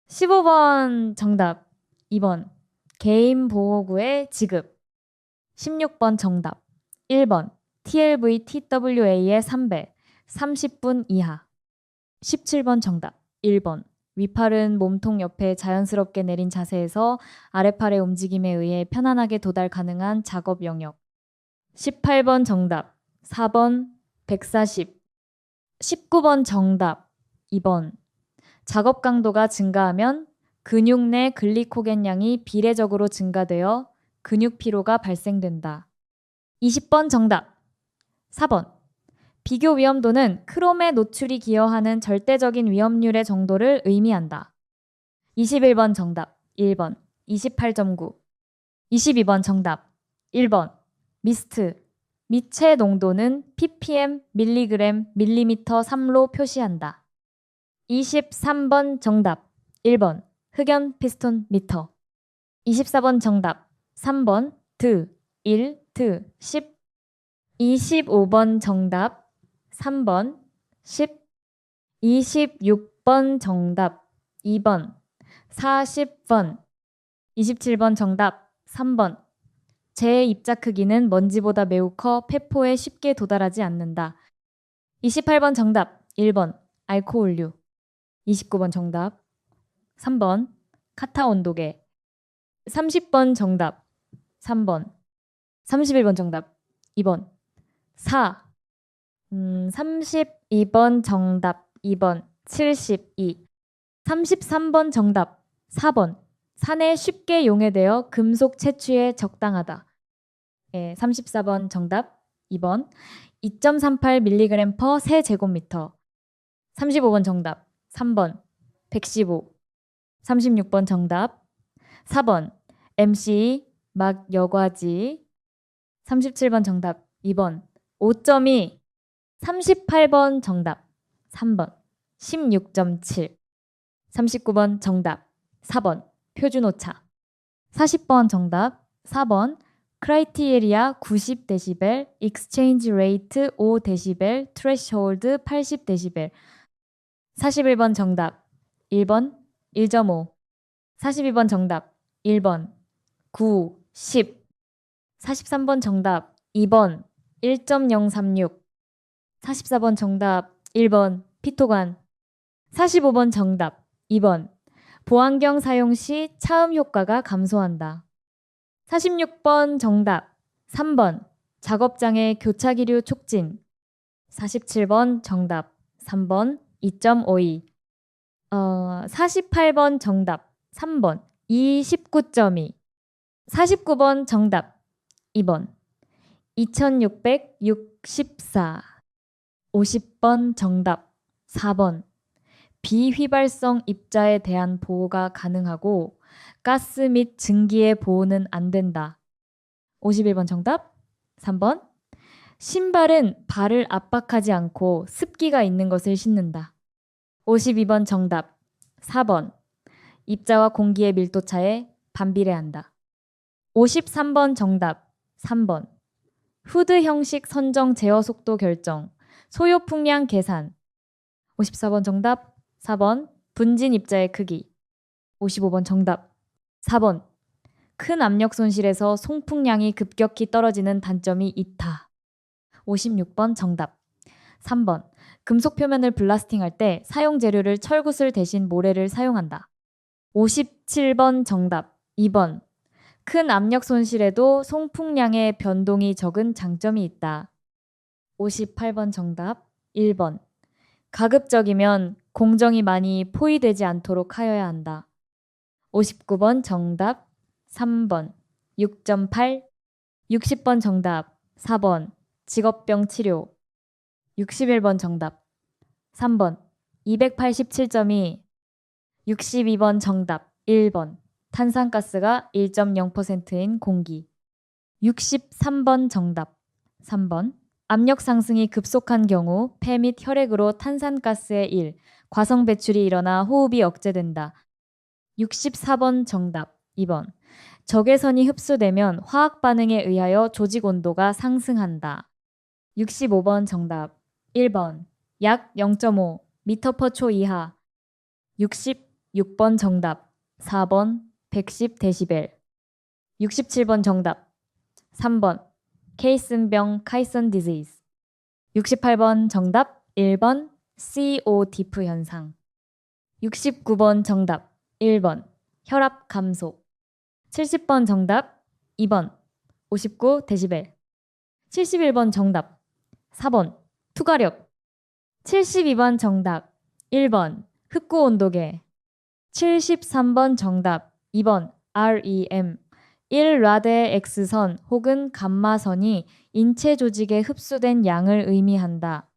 15번 정답. 2번. 개인 보호구의 지급. 16번 정답. 1번. TLV TWA의 3배. 30분 이하. 17번 정답. 1번. 위팔은 몸통 옆에 자연스럽게 내린 자세에서 아래팔의 움직임에 의해 편안하게 도달 가능한 작업 영역. 18번 정답. 4번 140. 19번 정답. 2번. 작업 강도가 증가하면 근육 내 글리코겐 양이 비례적으로 증가되어 근육 피로가 발생된다. 20번 정답. 4번. 비교 위험도는 크롬의 노출이 기여하는 절대적인 위험률의 정도를 의미한다. 21번 정답. 1번 28.9. 22번 정답. 1번 미스트. 미체 농도는 ppm, 밀리그램, 밀리미터 3로 표시한다. 23번 정답. 1번 흑연 피스톤 미터. 24번 정답. 3번 드, 1, 드, 10. 25번 정답. 3번 10. 26번 정답. 2번 40번. 27번 정답. 3번. 재의 입자 크기는 먼지보다 매우 커 폐포에 쉽게 도달하지 않는다. 28번 정답. 1번 알코올류. 29번 정답. 3번 카타 온도계. 30번 정답. 3번. 31번 정답. 2번 4. 32번 정답. 2번 72. 33번 정답. 4번 산에 쉽게 용해되어 금속 채취에 적당하다. 34번 정답. 2번 2.38mg per 세제곱미터. 35번 정답. 3번 115. 36번 정답. 4번 MC 막 여과지. 37번 정답. 2번 5.2. 38번 정답. 3번 16.7. 39번 정답. 4번 표준오차. 40번 정답. 4번 크라이테리아 90dB, 익스체인지 레이트 5dB, 트레시홀드 80dB. 41번 정답. 1번 1.5. 42번 정답. 1번 9, 10. 43번 정답. 2번 1.036. 44번 정답. 1번 피토관. 45번 정답. 2번 보안경 사용 시 차음 효과가 감소한다. 46번 정답. 3번 작업장의 교차기류 촉진. 47번 정답. 3번 2.52. 48번 정답. 3번 29.2. 49번 정답. 2번 2664. 50번 정답. 4번 비휘발성 입자에 대한 보호가 가능하고 가스 및 증기의 보호는 안 된다. 51번 정답. 3번 신발은 발을 압박하지 않고 습기가 있는 것을 신는다. 52번 정답. 4번 입자와 공기의 밀도 차에 반비례한다. 53번 정답. 3번 후드 형식 선정 제어 속도 결정. 소요 풍량 계산. 54번 정답 4번 분진 입자의 크기. 55번 정답 4번 큰 압력 손실에서 송풍량이 급격히 떨어지는 단점이 있다. 56번 정답 3번 금속 표면을 블라스팅할 때 사용 재료를 철구슬 대신 모래를 사용한다. 57번 정답 2번 큰 압력 손실에도 송풍량의 변동이 적은 장점이 있다. 58번 정답 1번 가급적이면 공정이 많이 포위되지 않도록 하여야 한다. 59번 정답 3번 6.8 60번 정답 4번 직업병 치료 61번 정답 3번 287점이 62번 정답 1번 탄산가스가 1.0%인 공기 63번 정답 3번 압력 상승이 급속한 경우 폐 및 혈액으로 탄산가스의 1, 과성 배출이 일어나 호흡이 억제된다. 64번 정답 2번 적외선이 흡수되면 화학 반응에 의하여 조직 온도가 상승한다. 65번 정답 1번 약 0.5 m/초 이하 66번 정답 4번 110dB 67번 정답 3번 케이슨병 카이슨 디지즈 68번 정답 1번 CO 디프 현상 69번 정답 1번 혈압 감소 70번 정답 2번 59dB 71번 정답 4번 투과력 72번 정답 1번 흡구온도계 73번 정답 2번 REM 1라데 X선 혹은 감마선이 인체 조직에 흡수된 양을 의미한다.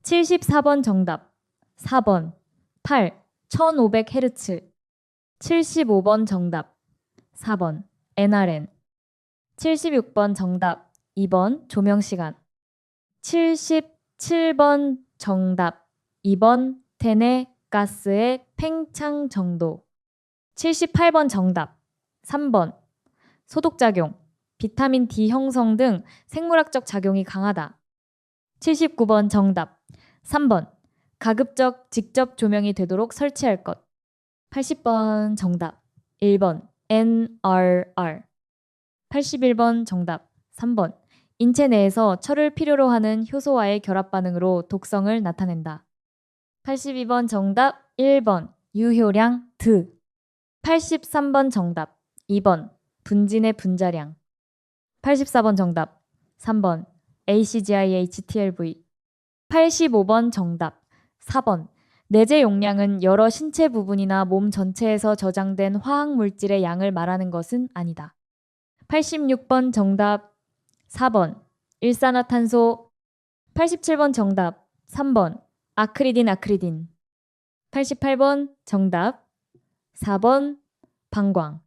74번 정답 4번 8 1500Hz 75번 정답 4번 NRN 76번 정답 2번 조명시간 77번 정답 2번 테네 가스의 팽창 정도 78번 정답 3번 소독작용, 비타민 D 형성 등 생물학적 작용이 강하다. 79번 정답 3번 가급적 직접 조명이 되도록 설치할 것 80번 정답 1번 NRR 81번 정답 3번 인체 내에서 철을 필요로 하는 효소와의 결합 반응으로 독성을 나타낸다. 82번 정답 1번 유효량 드 83번 정답 2번 분진의 분자량 84번 정답 3번 ACGIHTLV 85번 정답 4번 내재 용량은 여러 신체 부분이나 몸 전체에서 저장된 화학 물질의 양을 말하는 것은 아니다. 86번 정답 4번 일산화탄소 87번 정답 3번 아크리딘 88번 정답 4번 방광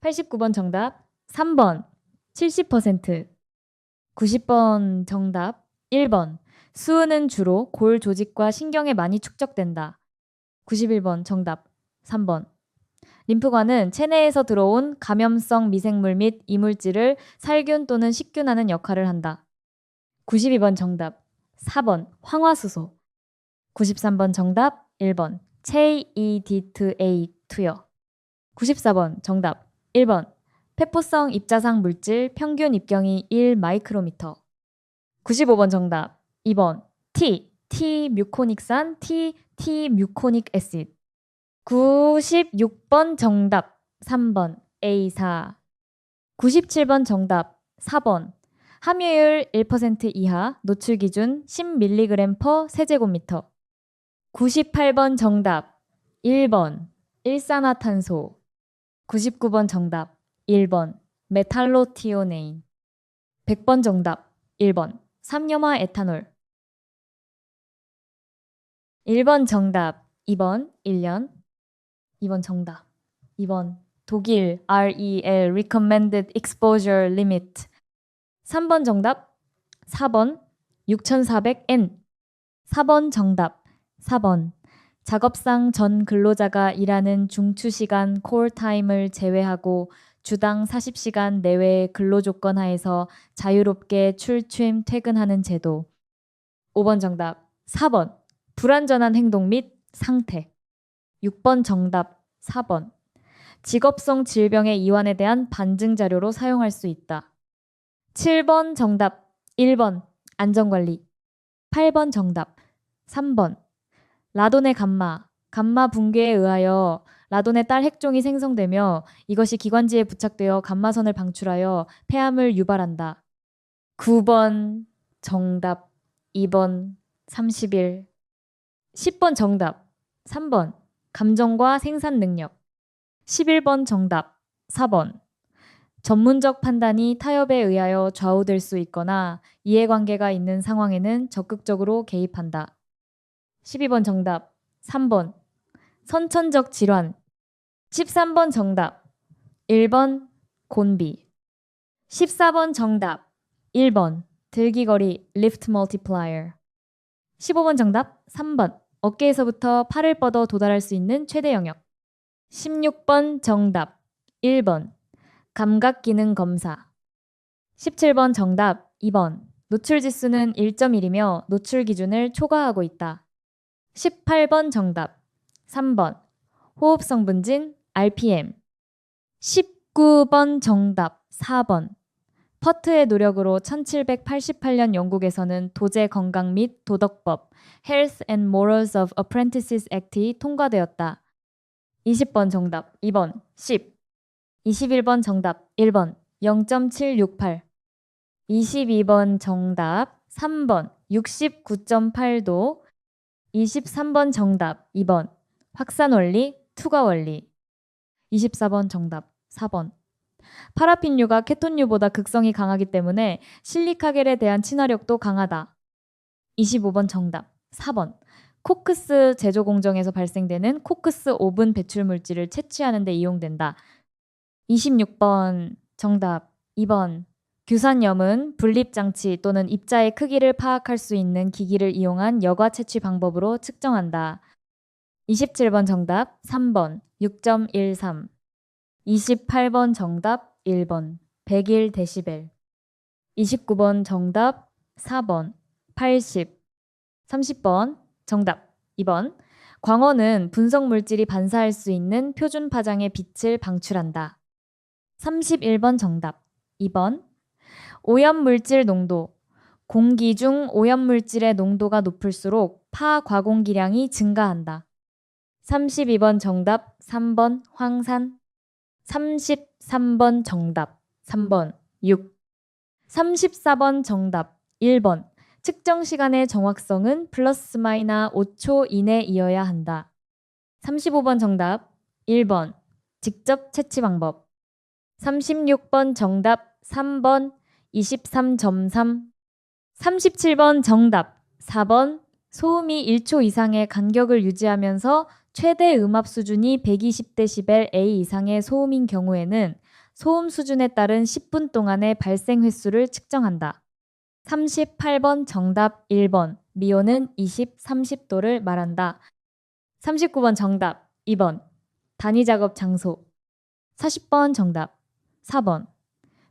89번 정답 3번 70% 90번 정답 1번 수은은 주로 골 조직과 신경에 많이 축적된다. 91번 정답 3번 림프관은 체내에서 들어온 감염성 미생물 및 이물질을 살균 또는 식균하는 역할을 한다. 92번 정답 4번 황화수소 93번 정답 1번 체이디트A 투여 94번 정답 1번 페포성 입자상 물질 평균 입경이 1 마이크로미터 95번 정답 2번 T 뮤코닉산 T 뮤코닉 애시드 96번 정답 3번 A4 97번 정답 4번 함유율 1% 이하 노출 기준 10mg per 세제곱미터 98번 정답 1번 일산화탄소 99번 정답 1번 메탈로티오네인 100번 정답 1번 삼염화 에탄올 1번 정답 2번 1년 2번 정답 2번 독일 REL Recommended Exposure Limit 3번 정답 4번 6400N 4번 정답 4번 작업상 전 근로자가 일하는 중추시간 콜타임을 제외하고 주당 40시간 내외의 근로조건 하에서 자유롭게 출취 퇴근하는 제도 5번 정답 4번. 불완전한 행동 및 상태. 6번 정답 4번. 직업성 질병의 이완에 대한 반증 자료로 사용할 수 있다. 7번 정답 1번. 안전관리. 8번 정답 3번. 라돈의 감마 붕괴에 의하여 라돈의 딸 핵종이 생성되며 이것이 기관지에 부착되어 감마선을 방출하여 폐암을 유발한다. 9번 정답 2번 30일. 10번 정답 3번. 감정과 생산 능력. 11번 정답 4번. 전문적 판단이 타협에 의하여 좌우될 수 있거나 이해관계가 있는 상황에는 적극적으로 개입한다. 12번 정답 3번. 선천적 질환. 13번 정답 1번 곤비. 14번 정답 1번 들기거리 lift multiplier. 15번 정답 3번. 어깨에서부터 팔을 뻗어 도달할 수 있는 최대 영역. 16번 정답 1번 감각기능 검사. 17번 정답 2번. 노출 지수는 1.1이며 노출 기준을 초과하고 있다. 18번 정답 3번. 호흡성분진 RPM. 19번 정답 4번. 퍼트의 노력으로 1788년 영국에서는 도제 건강 및 도덕법 Health and Morals of Apprentices Act이 통과되었다. 20번 정답 2번 10. 21번 정답 1번 0.768. 22번 정답 3번 69.8도. 23번 정답 2번 확산원리, 투과원리. 24번 정답 4번. 파라핀류가 케톤류보다 극성이 강하기 때문에 실리카겔에 대한 친화력도 강하다. 25번 정답 4번. 코크스 제조 공정에서 발생되는 코크스 오븐 배출 물질을 채취하는 데 이용된다. 26번 정답 2번. 규산염은 분립장치 또는 입자의 크기를 파악할 수 있는 기기를 이용한 여과 채취 방법으로 측정한다. 27번 정답 3번 6.13. 28번 정답 1번 101데시벨. 29번 정답 4번 80. 30번 정답 2번. 광원은 분석 물질이 반사할 수 있는 표준 파장의 빛을 방출한다. 31번 정답 2번. 오염물질 농도. 공기 중 오염물질의 농도가 높을수록 파 과공기량이 증가한다. 32번 정답 3번 황산. 33번 정답 3번 6. 34번 정답 1번. 측정 시간의 정확성은 플러스 마이너스 5초 이내이어야 한다. 35번 정답 1번. 직접 채취 방법. 36번 정답 3번 23.3. 37번 정답 4번. 소음이 1초 이상의 간격을 유지하면서 최대 음압 수준이 120데시벨 A 이상의 소음인 경우에는 소음 수준에 따른 10분 동안의 발생 횟수를 측정한다. 38번 정답 1번. 미온은 20, 30도를 말한다. 39번 정답 2번. 단위 작업 장소. 40번 정답 4번.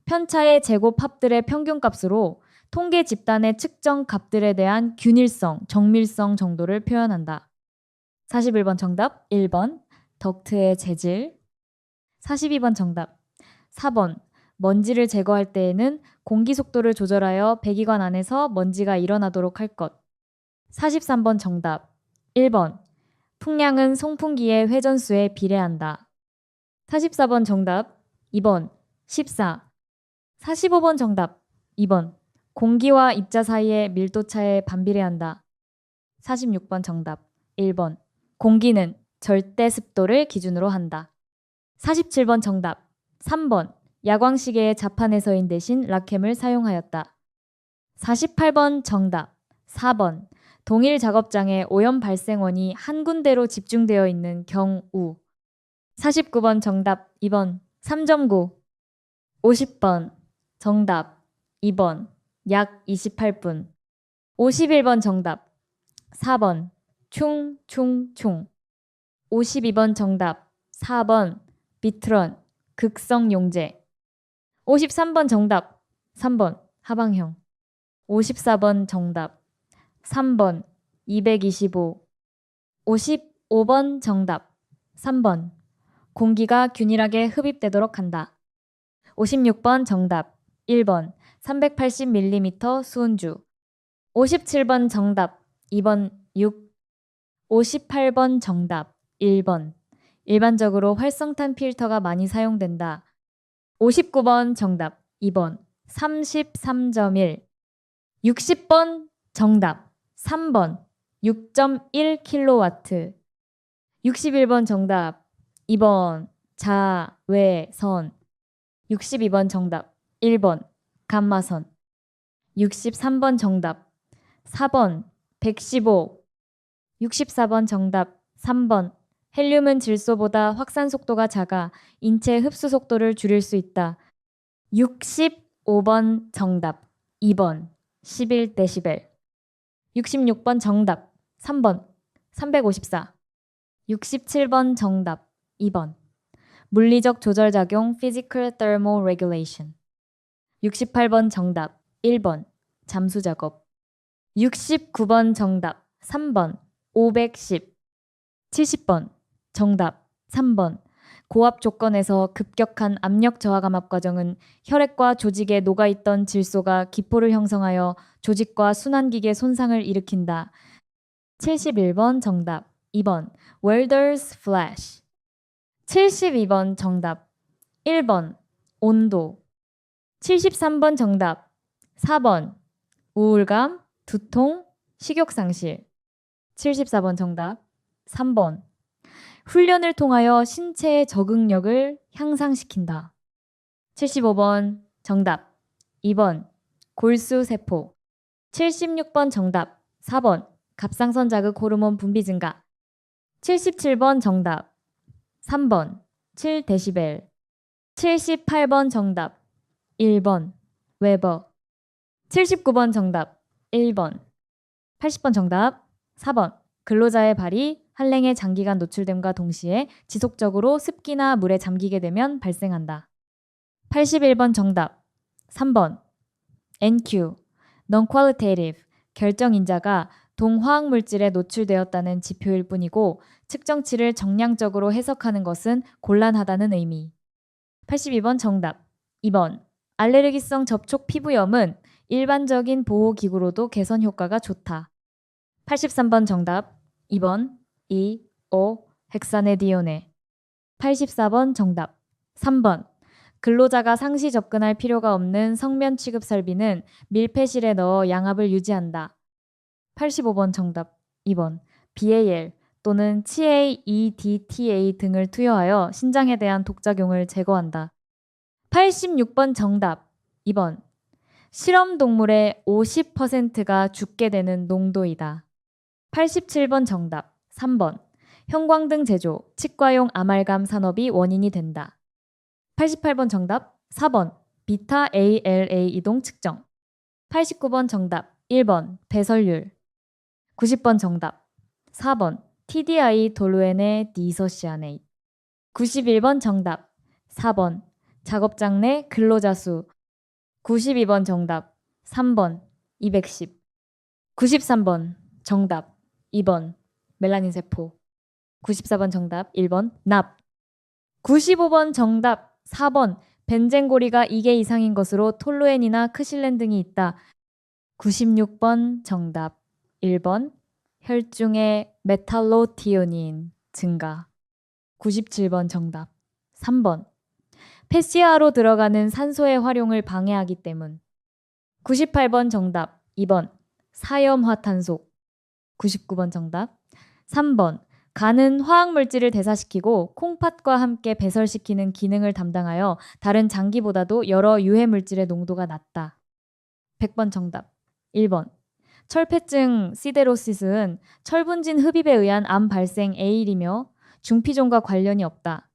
편차의 제곱 합들의 평균값으로 통계 집단의 측정 값들에 대한 균일성, 정밀성 정도를 표현한다. 41번 정답 1번. 덕트의 재질. 42번 정답 4번. 먼지를 제거할 때에는 공기 속도를 조절하여 배기관 안에서 먼지가 일어나도록 할 것. 43번 정답 1번. 풍량은 송풍기의 회전수에 비례한다. 44번 정답 2번. 14. 45번 정답 2번. 공기와 입자 사이의 밀도차에 반비례한다. 46번 정답 1번. 공기는 절대 습도를 기준으로 한다. 47번 정답 3번. 야광시계의 자판에서인 대신 락캠을 사용하였다. 48번 정답 4번. 동일 작업장에 오염 발생원이 한 군데로 집중되어 있는 경우. 49번 정답 2번 3.9. 50번 정답 2번 약 28분. 51번 정답 4번 충충충. 52번 정답 4번 비트런 극성용제. 53번 정답 3번 하방형. 54번 정답 3번 225. 55번 정답 3번 공기가 균일하게 흡입되도록 한다. 56번 정답 1번 380mm 수은주. 57번 정답 2번 6. 58번 정답 1번 일반적으로 활성탄 필터가 많이 사용된다. 59번 정답 2번 33.1. 60번 정답 3번 6.1kW. 61번 정답 2번 자외선. 62번 정답 1번 감마선. 63번 정답 4번 115. 64번 정답 3번 헬륨은 질소보다 확산 속도가 작아 인체 흡수 속도를 줄일 수 있다. 65번 정답 2번 11dB. 66번 정답 3번 354. 67번 정답 2번 물리적 조절작용 Physical Thermal Regulation. 68번 정답 1번 잠수작업. 69번 정답 3번 510. 70번 정답 3번 고압 조건에서 급격한 압력 저하감압 과정은 혈액과 조직에 녹아있던 질소가 기포를 형성하여 조직과 순환기계 손상을 일으킨다. 71번 정답 2번 Welder's Flash. 72번 정답 1번 온도. 73번 정답 4번 우울감, 두통, 식욕상실. 74번 정답 3번 훈련을 통하여 신체의 적응력을 향상시킨다. 75번 정답 2번 골수세포. 76번 정답 4번 갑상선 자극 호르몬 분비 증가. 77번 정답 3번 7dB. 78번 정답 1번 웨버. 79번 정답 1번. 80번 정답 4번 근로자의 발이 한랭에 장기간 노출됨과 동시에 지속적으로 습기나 물에 잠기게 되면 발생한다. 81번 정답 3번 NQ Non-Qualitative 결정인자가 동화학물질에 노출되었다는 지표일 뿐이고 측정치를 정량적으로 해석하는 것은 곤란하다는 의미. 82번 정답 2번 알레르기성 접촉 피부염은 일반적인 보호기구로도 개선 효과가 좋다. 83번 정답 2번 2, 5, 헥사네디온에. 84번 정답 3번 근로자가 상시 접근할 필요가 없는 성면 취급 설비는 밀폐실에 넣어 양압을 유지한다. 85번 정답 2번 BAL 또는 CAEDTA 등을 투여하여 신장에 대한 독작용을 제거한다. 86번 정답 2번 실험 동물의 50%가 죽게 되는 농도이다. 87번 정답 3번 형광등 제조, 치과용 아말감 산업이 원인이 된다. 88번 정답 4번 비타 ALA 이동 측정. 89번 정답 1번 배설률. 90번 정답 4번 TDI 돌루엔의 디서시아네이트. 91번 정답 4번 작업장 내 근로자 수. 92번 정답 3번 210. 93번 정답 2번 멜라닌 세포. 94번 정답 1번 납. 95번 정답 4번 벤젠고리가 2개 이상인 것으로 톨루엔이나 크실렌 등이 있다. 96번 정답 1번 혈중의 메탈로티오닌 증가. 97번 정답 3번 페시아로 들어가는 산소의 활용을 방해하기 때문. 98번 정답 2번 사염화탄소. 99번 정답 3번 간은 화학물질을 대사시키고 콩팥과 함께 배설시키는 기능을 담당하여 다른 장기보다도 여러 유해물질의 농도가 낮다. 100번 정답 1번 철폐증 시데로시스는 철분진 흡입에 의한 암 발생 A일이며 중피종과 관련이 없다.